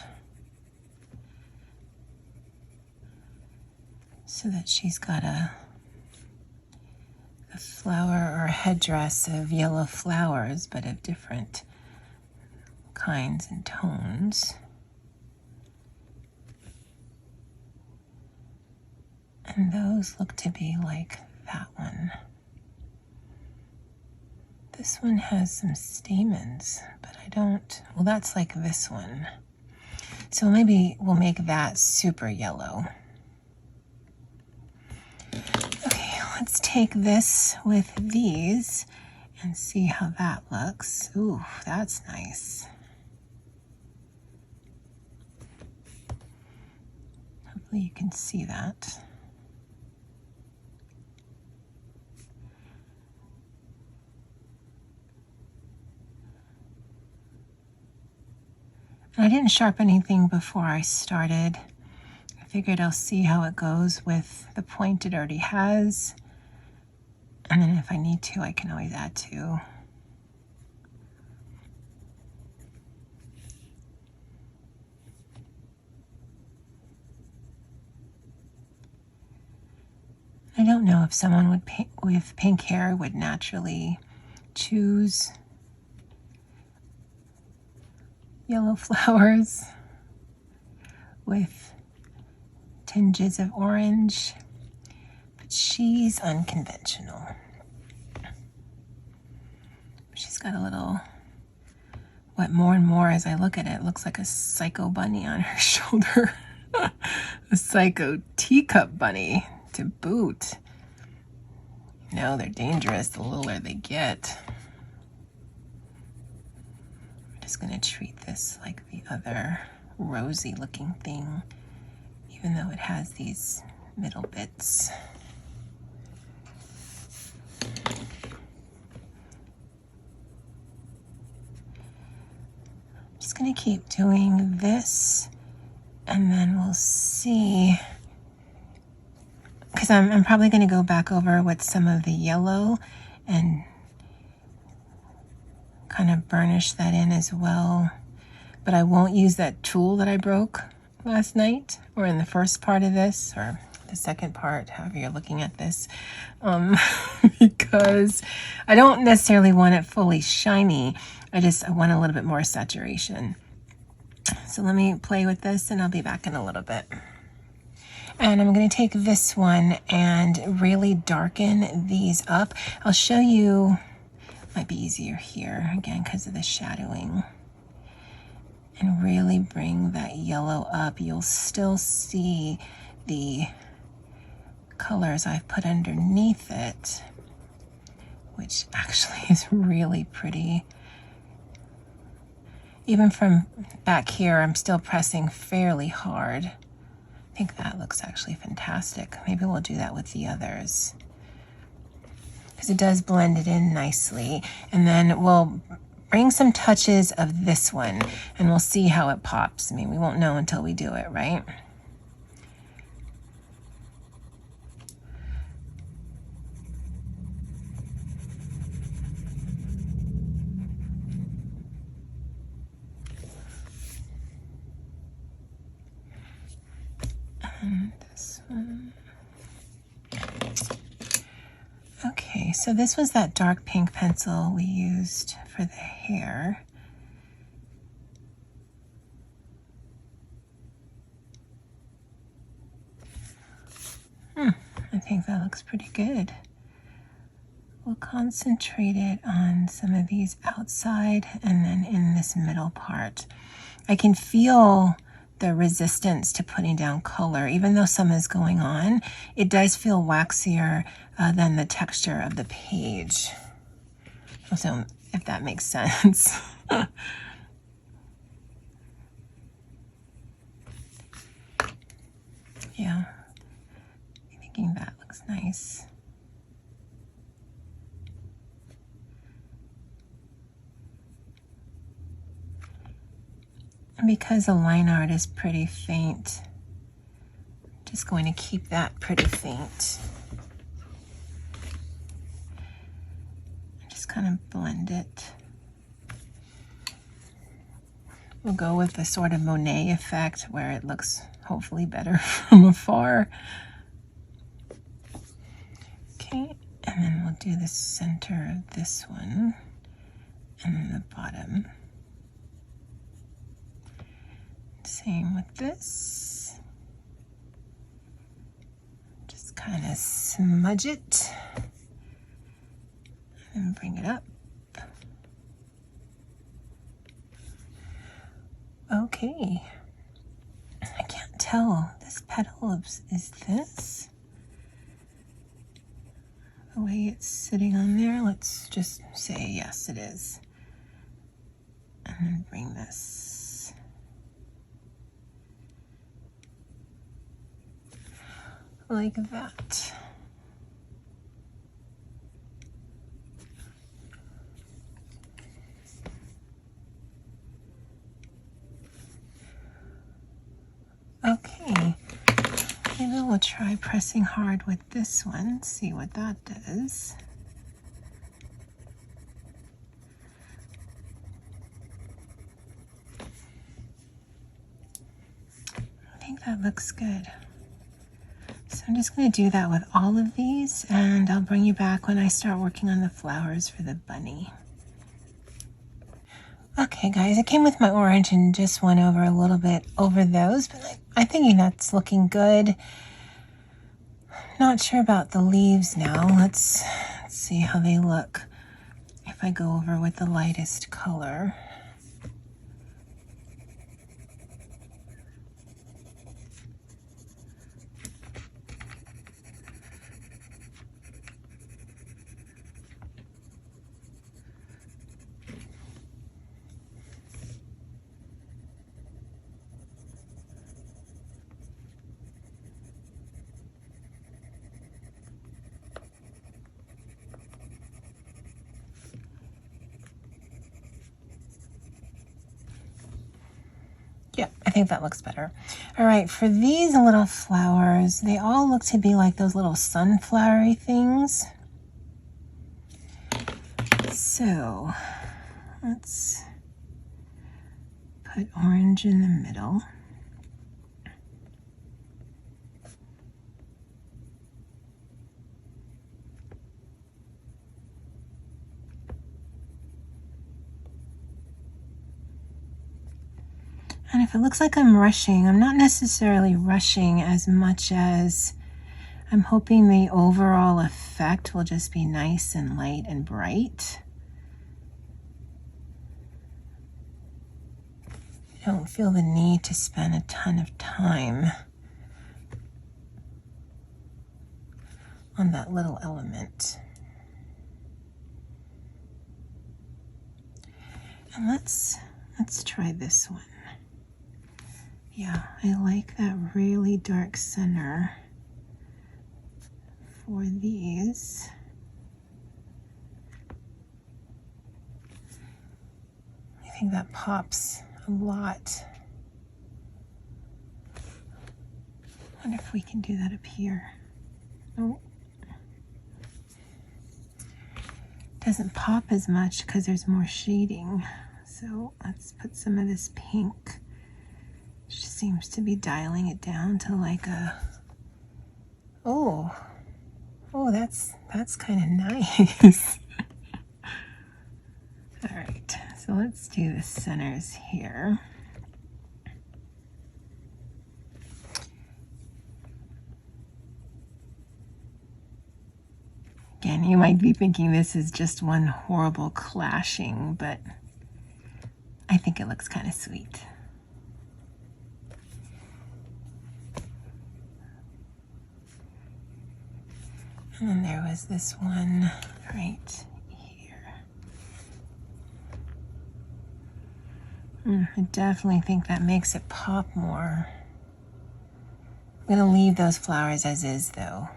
So that she's got a flower or headdress of yellow flowers, but of different kinds and tones. And those look to be like that one. This one has some stamens, but I don't, well, that's like this one. So maybe we'll make that super yellow. Okay, let's take this with these and see how that looks. Ooh, that's nice. Hopefully you can see that. I didn't sharpen anything before I started. I figured I'll see how it goes with the point it already has. And then if I need to, I can always add to. I don't know if someone with pink hair would naturally choose yellow flowers with tinges of orange, but she's unconventional. She's got a little, what more and more as I look at it, looks like a psycho bunny on her shoulder. A psycho teacup bunny to boot. No, they're dangerous the littler they get. I'm just going to treat this like the other rosy looking thing, even though it has these middle bits. I'm just going to keep doing this, and then we'll see, because I'm probably going to go back over with some of the yellow and kind of burnish that in as well. But I won't use that tool that I broke last night, or in the first part of this, or the second part, however you're looking at this, because I don't necessarily want it fully shiny. I want a little bit more saturation. So let me play with this and I'll be back in a little bit. And I'm going to take this one and really darken these up. I'll show you, might be easier here again because of the shadowing, and really bring that yellow up. You'll still see the colors I've put underneath it, which actually is really pretty. Even from back here, I'm still pressing fairly hard. I think that looks actually fantastic. Maybe we'll do that with the others, because it does blend it in nicely. And then we'll bring some touches of this one and we'll see how it pops. I mean, we won't know until we do it, right? And this one. Okay, so this was that dark pink pencil we used for the hair. I think that looks pretty good. We'll concentrate it on some of these outside and then in this middle part. I can feel the resistance to putting down color. Even though some is going on, it does feel waxier than the texture of the page. So if that makes sense. Yeah, I'm thinking that looks nice. And because the line art is pretty faint, I'm just going to keep that pretty faint. Just kind of blend it. We'll go with the sort of Monet effect where it looks hopefully better from afar. Okay, and then we'll do the center of this one and then the bottom. Same with this. Just kind of smudge it and bring it up. Okay. I can't tell. This petal is this? The way it's sitting on there, let's just say yes, it is. And then bring this. like that. Okay, maybe we'll try pressing hard with this one, see what that does. I think that looks good. So I'm just going to do that with all of these, and I'll bring you back when I start working on the flowers for the bunny. Okay guys, I came with my orange and just went over a little bit over those, but I'm thinking that's looking good. Not sure about the leaves now. Let's see how they look if I go over with the lightest color. Yeah, I think that looks better. All right, for these little flowers, they all look to be like those little sunflowery things. So let's put orange in the middle. And if it looks like I'm rushing, I'm not necessarily rushing as much as I'm hoping the overall effect will just be nice and light and bright. I don't feel the need to spend a ton of time on that little element. And let's try this one. Yeah, I like that really dark center for these. I think that pops a lot. I wonder if we can do that up here. Oh. Doesn't pop as much because there's more shading. So let's put some of this pink. Just seems to be dialing it down to like a, oh, that's kind of nice. All right, so let's do the centers here. Again, you might be thinking this is just one horrible clashing, but I think it looks kind of sweet. And then there was this one right here. I definitely think that makes it pop more. I'm gonna leave those flowers as is though.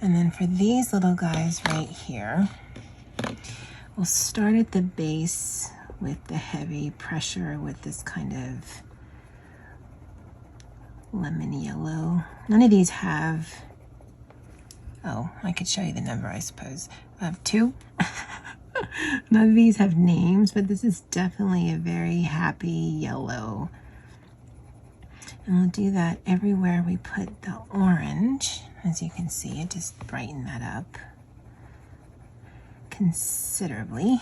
And then for these little guys right here, we'll start at the base with the heavy pressure with this kind of lemon yellow. None of these have, oh, I could show you the number, I suppose. I have 2. None of these have names, but this is definitely a very happy yellow. And we'll do that everywhere we put the orange. As you can see, it just brightened that up considerably.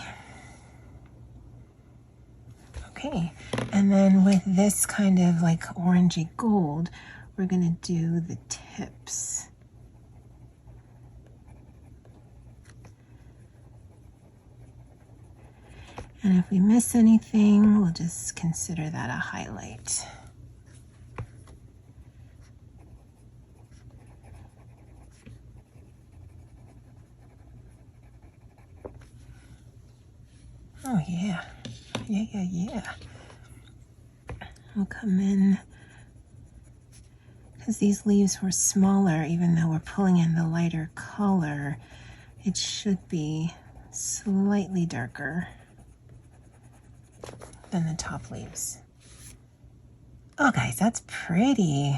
Okay, and then with this kind of like orangey gold, we're gonna do the tips. And if we miss anything, we'll just consider that a highlight. Oh yeah, yeah. We'll come in because these leaves were smaller, even though we're pulling in the lighter color, it should be slightly darker than the top leaves. Oh guys, that's pretty.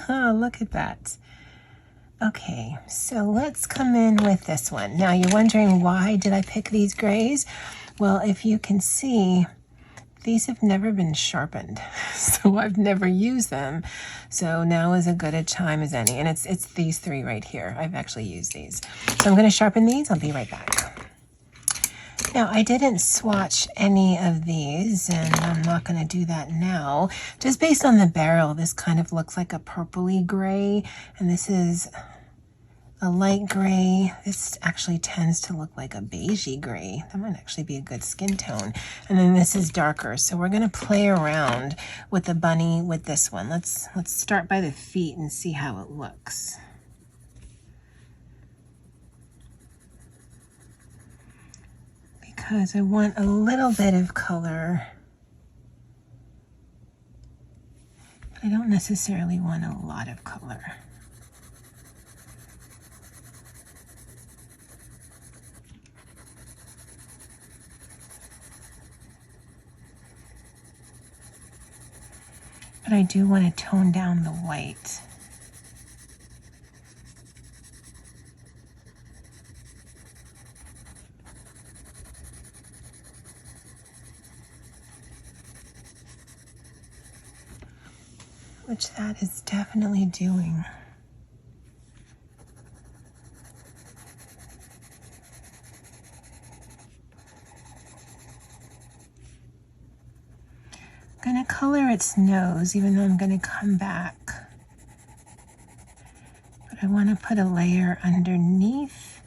Look at that. Okay, so let's come in with this one. Now you're wondering, why did I pick these grays? Well, if you can see, these have never been sharpened, so I've never used them. So now is as good a time as any, and it's these three right here. I've actually used these. So I'm going to sharpen these. I'll be right back. Now, I didn't swatch any of these, and I'm not going to do that now. Just based on the barrel, this kind of looks like a purpley gray, and this is a light gray. This actually tends to look like a beigey gray. That might actually be a good skin tone. And then this is darker. So we're going to play around with the bunny with this one. Let's start by the feet and see how it looks. Because I want a little bit of color. But I don't necessarily want a lot of color. But I do want to tone down the white. Which that is definitely doing. I'm going to color its nose, even though I'm going to come back. But I want to put a layer underneath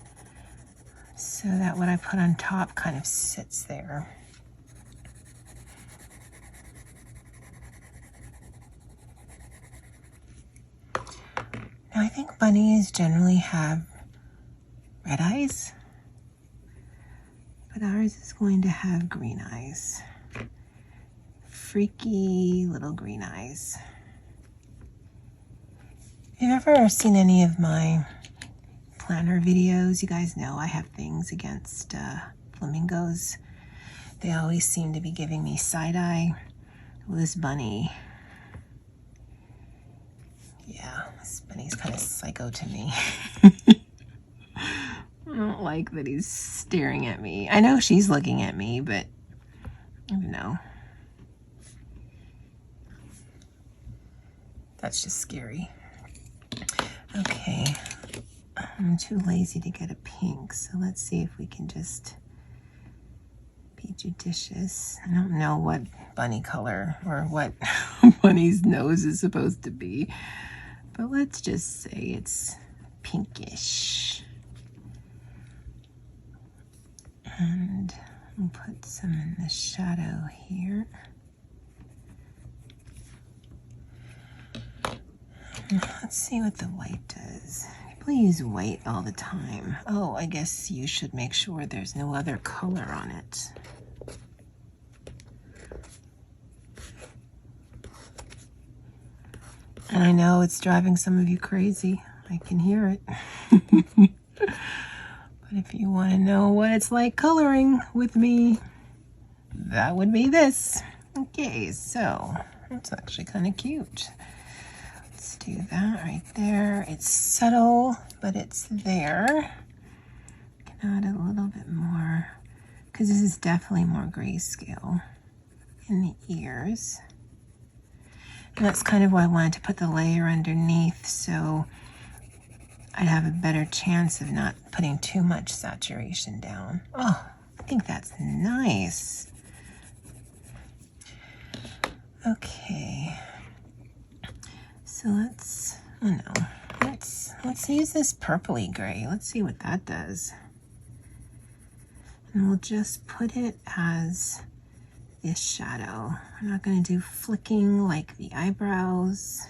so that what I put on top kind of sits there. Now I think bunnies generally have red eyes, but ours is going to have green eyes. Freaky little green eyes. If you've ever seen any of my planner videos, you guys know I have things against flamingos. They always seem to be giving me side eye. Well, this bunny, yeah, this bunny's kind of psycho to me. I don't like that he's staring at me. I know she's looking at me, but I don't know. That's just scary. Okay, I'm too lazy to get a pink, so let's see if we can just be judicious. I don't know what bunny color or what bunny's nose is supposed to be, but let's just say it's pinkish. And we'll put some in the shadow here. Let's see what the white does. People use white all the time. Oh, I guess you should make sure there's no other color on it. And I know it's driving some of you crazy. I can hear it. But if you want to know what it's like coloring with me, that would be this. Okay, so it's actually kind of cute. Let's do that right there. It's subtle, but it's there. Can add a little bit more, because this is definitely more grayscale in the ears. And that's kind of why I wanted to put the layer underneath, so I'd have a better chance of not putting too much saturation down. Oh, I think that's nice. Okay. So let's use this purpley gray. Let's see what that does. And we'll just put it as this shadow. I'm not going to do flicking like the eyebrows.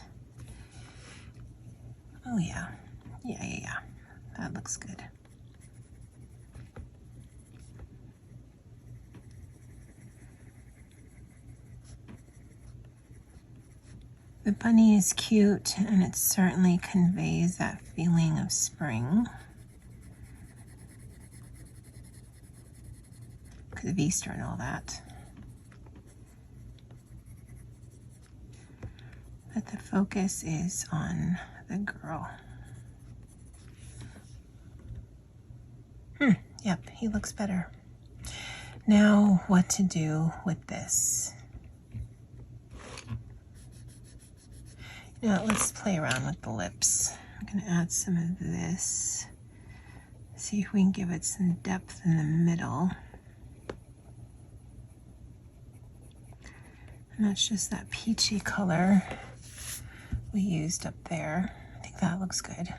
Oh yeah. Yeah. That looks good. The bunny is cute, and it certainly conveys that feeling of spring because of Easter and all that. But the focus is on the girl. Yep, he looks better. Now, what to do with this? Now, let's play around with the lips. I'm going to add some of this. See if we can give it some depth in the middle. And that's just that peachy color we used up there. I think that looks good.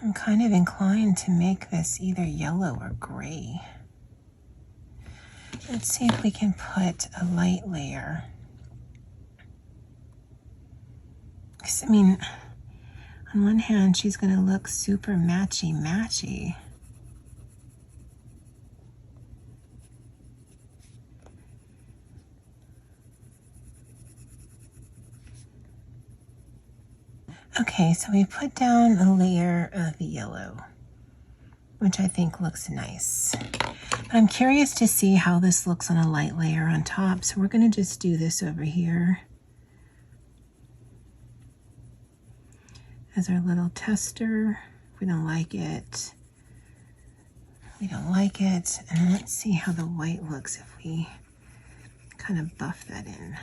I'm kind of inclined to make this either yellow or gray. Let's see if we can put a light layer. Because, I mean, on one hand, she's going to look super matchy-matchy. Okay, so we put down a layer of yellow, which I think looks nice. But I'm curious to see how this looks on a light layer on top, so we're going to just do this over here as our little tester. If we don't like it, we don't like it. And let's see how the white looks if we kind of buff that in.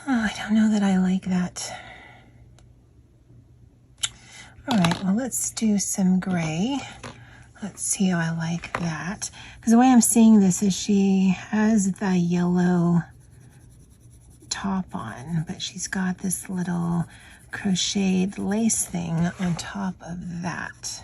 Oh, I don't know that I like that. All right, well, let's do some gray. Let's see how I like that. Because the way I'm seeing this is she has the yellow top on, but she's got this little crocheted lace thing on top of that.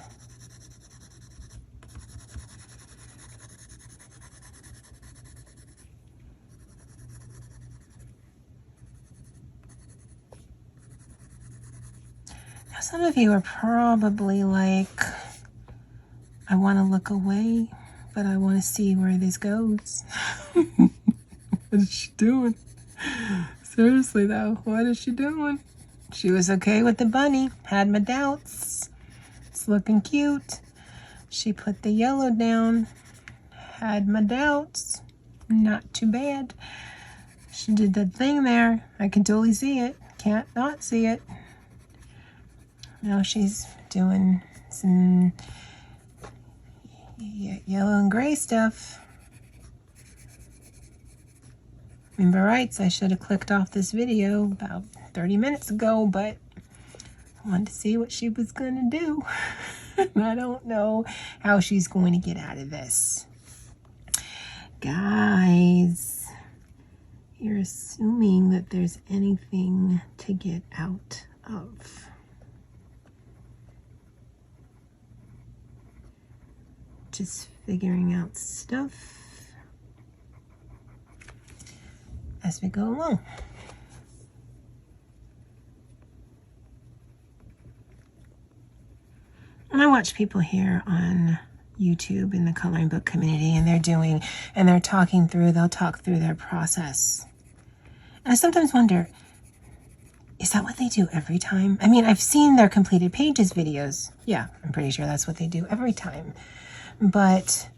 Some of you are probably like, I want to look away, but I want to see where this goes. What is she doing? Seriously though, what is she doing? She was okay with the bunny, had my doubts. It's looking cute. She put the yellow down, had my doubts. Not too bad. She did that thing there. I can totally see it. Can't not see it. Now she's doing some yellow and gray stuff. Remember rights, I should have clicked off this video about 30 minutes ago, but I wanted to see what she was going to do. I don't know how she's going to get out of this. Guys, you're assuming that there's anything to get out of. Just figuring out stuff as we go along. And I watch people here on YouTube in the coloring book community, and they'll talk through their process. And I sometimes wonder, is that what they do every time? I mean, I've seen their completed pages videos. Yeah, I'm pretty sure that's what they do every time. But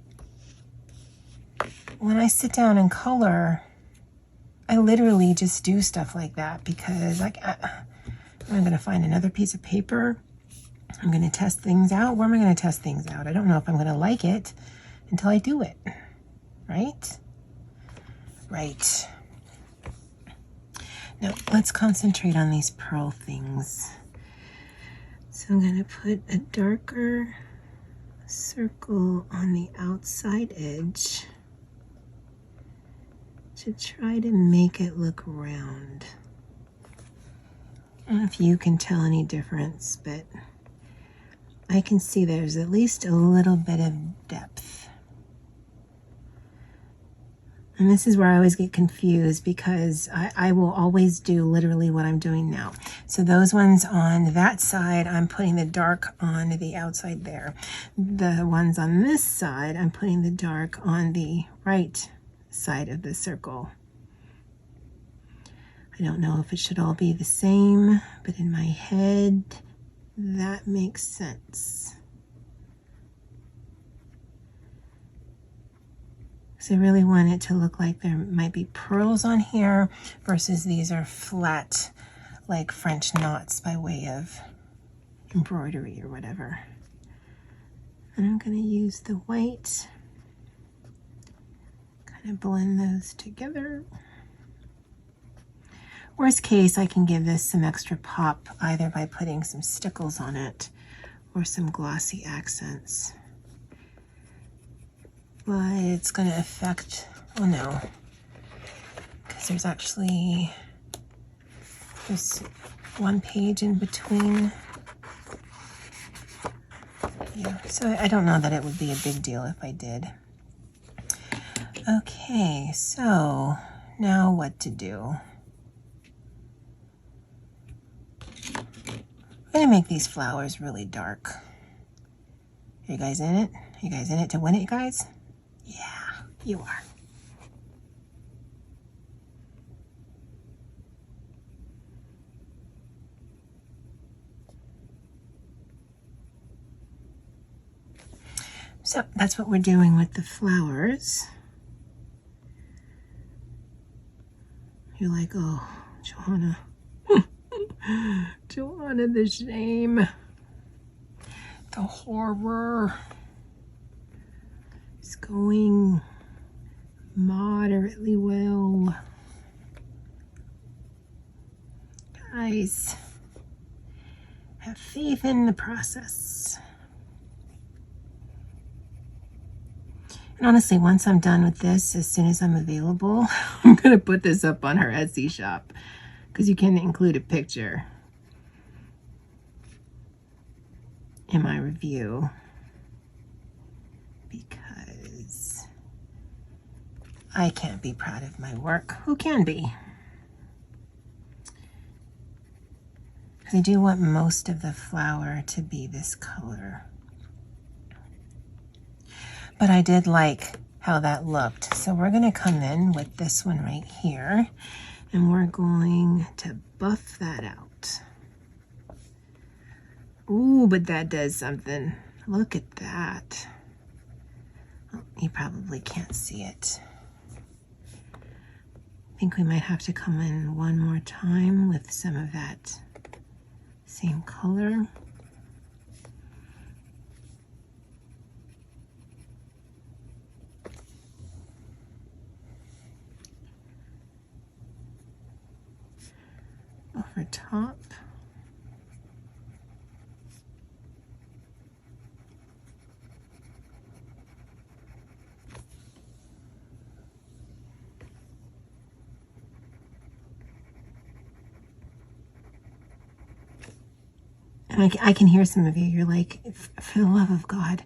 when I sit down and color, I literally just do stuff like that because I'm going to find another piece of paper. I'm going to test things out. Where am I going to test things out? I don't know if I'm going to like it until I do it. Right? Right. Now, let's concentrate on these pearl things. So I'm going to put a darker circle on the outside edge to try to make it look round. I don't know if you can tell any difference, but I can see there's at least a little bit of depth. And this is where I always get confused because I will always do literally what I'm doing now. So those ones on that side, I'm putting the dark on the outside there. The ones on this side, I'm putting the dark on the right side of the circle. I don't know if it should all be the same, but in my head, that makes sense. So I really want it to look like there might be pearls on here versus these are flat, like French knots by way of embroidery or whatever. And I'm going to use the white, kind of blend those together. Worst case, I can give this some extra pop either by putting some stickles on it or some glossy accents. But it's going to affect, oh no, because there's actually just one page in between. Yeah, so I don't know that it would be a big deal if I did. Okay, so now what to do? I'm going to make these flowers really dark. Are you guys in it? Are you guys in it to win it, guys? Yeah, you are. So that's what we're doing with the flowers. You're like, oh, Johanna. Johanna, the shame. The horror. It's going moderately well. Guys, have faith in the process. And honestly, once I'm done with this, as soon as I'm available, I'm going to put this up on her Etsy shop because you can include a picture in my review because I can't be proud of my work. Who can be? Because I do want most of the flower to be this color. But I did like how that looked. So we're going to come in with this one right here and we're going to buff that out. Ooh, but that does something. Look at that. Oh, you probably can't see it. I think we might have to come in one more time with some of that same color. Over top. And I can hear some of you, you're like, for the love of God,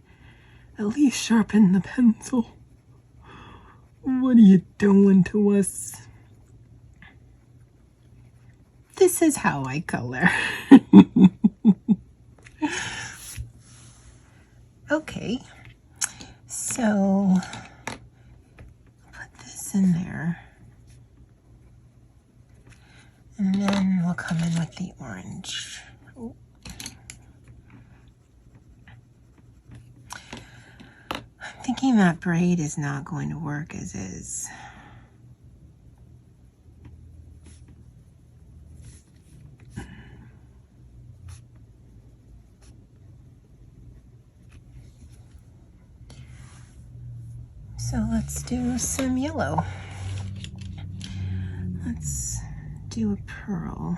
at least sharpen the pencil. What are you doing to us? This is how I color. Okay, so put this in there. And then we'll come in with the orange. Oh. I'm thinking that braid is not going to work as is. So let's do some yellow. Let's do a pearl.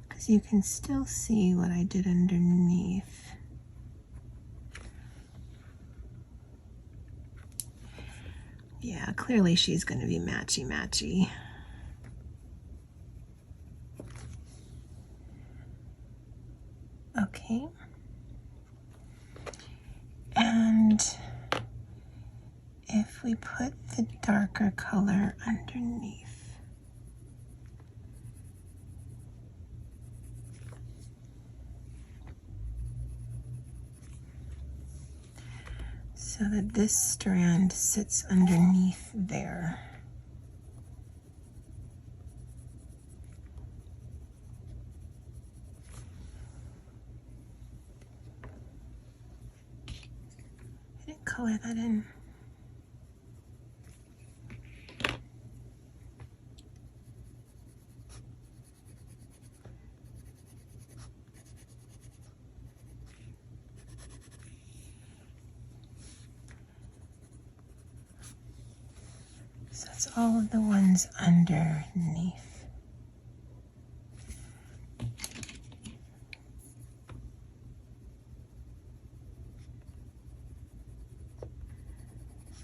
Because you can still see what I did underneath. Yeah, clearly she's going to be matchy-matchy. if we put the darker color underneath? So that this strand sits underneath there. I didn't color that in. So that's all of the ones underneath.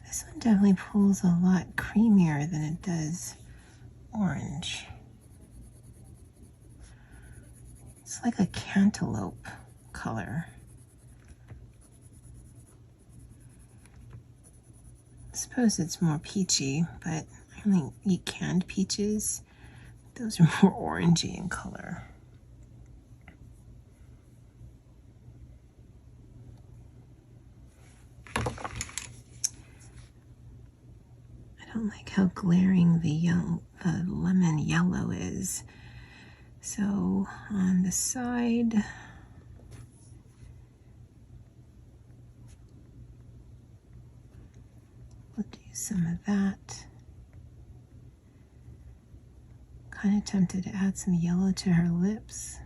This one definitely pulls a lot creamier than it does orange. It's like a cantaloupe color. I suppose it's more peachy, but I only eat canned peaches. Those are more orangey in color. I don't like how glaring the lemon yellow is. So on the side, we'll do some of that. Kind of tempted to add some yellow to her lips.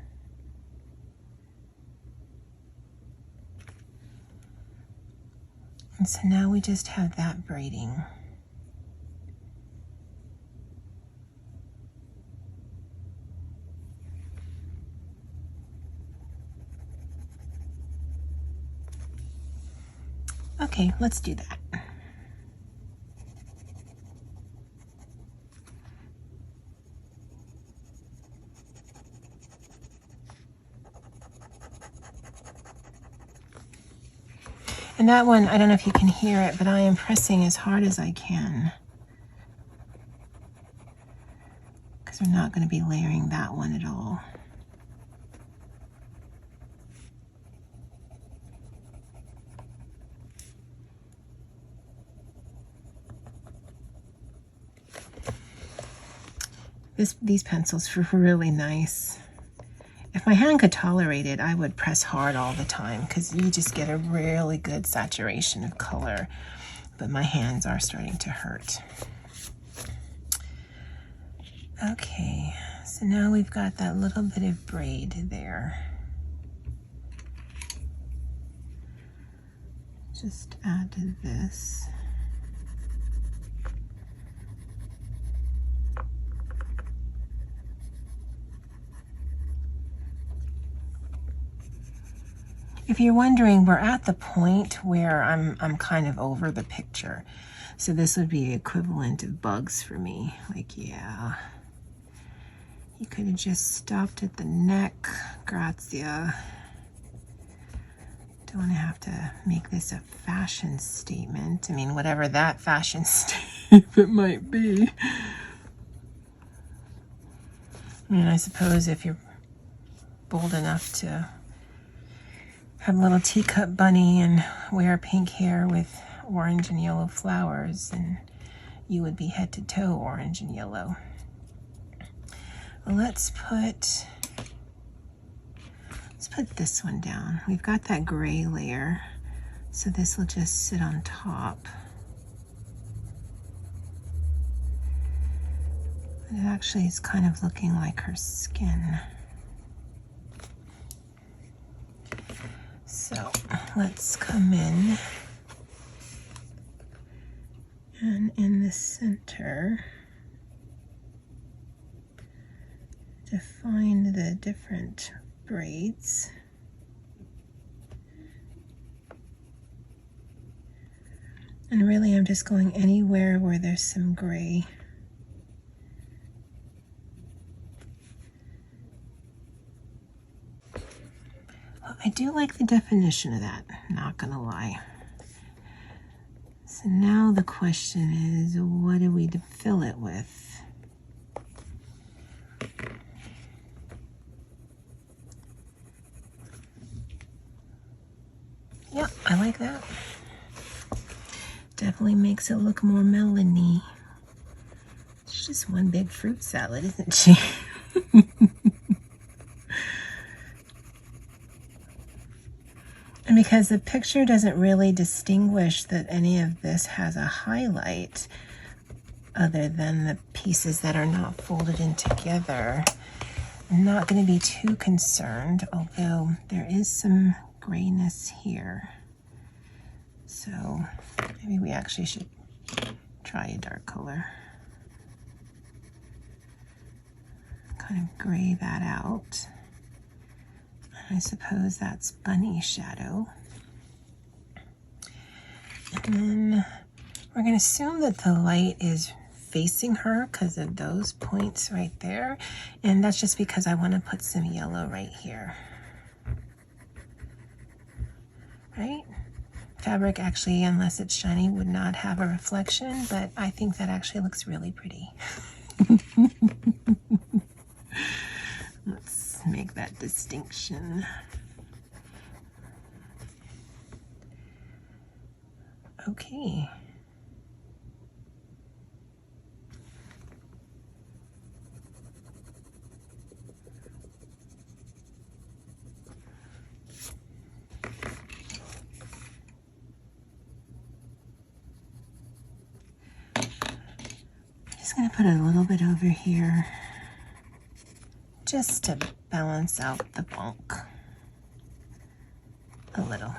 And so now we just have that braiding. Okay, let's do that. And that one, I don't know if you can hear it, but I am pressing as hard as I can, because we're not going to be layering that one at all. These pencils were really nice. If my hand could tolerate it, I would press hard all the time because you just get a really good saturation of color. But my hands are starting to hurt. Okay, so now we've got that little bit of braid there. Just add this. If you're wondering, we're at the point where I'm kind of over the picture. So this would be equivalent of bugs for me. Like, yeah. You could have just stopped at the neck, Grazia. Don't want to have to make this a fashion statement. I mean, whatever that fashion statement might be. I mean, I suppose if you're bold enough to have a little teacup bunny and wear pink hair with orange and yellow flowers, and you would be head to toe orange and yellow. Well, let's put this one down. We've got that gray layer, so this will just sit on top. But it actually is kind of looking like her skin. So let's come in, and in the center, define the different braids. And really I'm just going anywhere where there's some gray. I do like the definition of that, not gonna lie. So now the question is, what do we fill it with? Yeah, I like that. Definitely makes it look more melony. It's just one big fruit salad, isn't she? And because the picture doesn't really distinguish that any of this has a highlight other than the pieces that are not folded in together, I'm not going to be too concerned, although there is some grayness here. So maybe we actually should try a dark color. Kind of gray that out. I suppose that's bunny shadow. And then we're going to assume that the light is facing her because of those points right there. And that's just because I want to put some yellow right here. Right? Fabric actually, unless it's shiny, would not have a reflection, but I think that actually looks really pretty. Let's make that distinction. Okay. Just going to put a little bit over here just to balance out the bulk a little.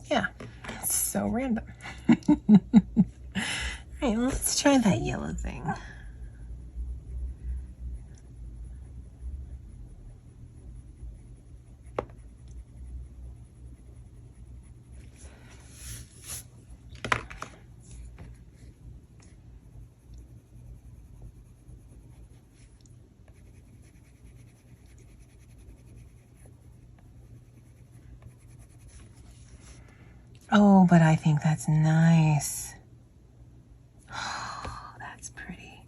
Yeah, it's so random. All right, let's try that yellow thing. Oh, but I think that's nice. Oh, that's pretty.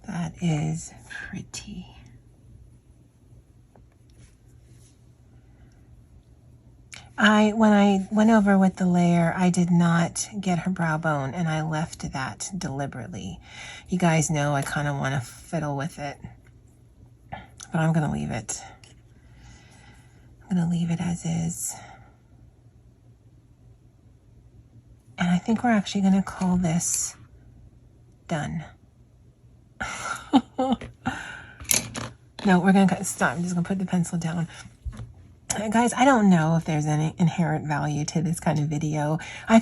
That is pretty. When I went over with the layer, I did not get her brow bone, and I left that deliberately. You guys know I kind of want to fiddle with it. But I'm going to leave it. I'm going to leave it as is. And I think we're actually going to call this done. No, we're going to stop. I'm just going to put the pencil down. Guys, I don't know if there's any inherent value to this kind of video. I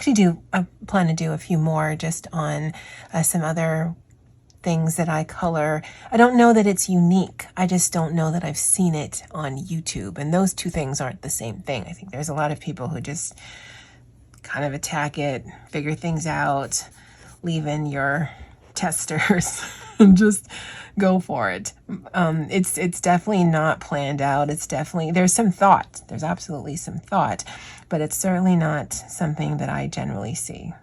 plan to do a few more just on some other things that I color. I don't know that it's unique. I just don't know that I've seen it on YouTube. And those two things aren't the same thing. I think there's a lot of people who just kind of attack it, figure things out, leave in your testers and just go for it. It's definitely not planned out. It's definitely, there's some thought. There's absolutely some thought, but it's certainly not something that I generally see.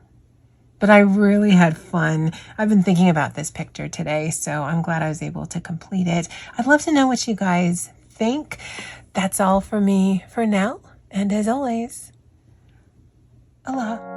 But I really had fun. I've been thinking about this picture today, so I'm glad I was able to complete it. I'd love to know what you guys think. That's all for me for now. And as always, aloha.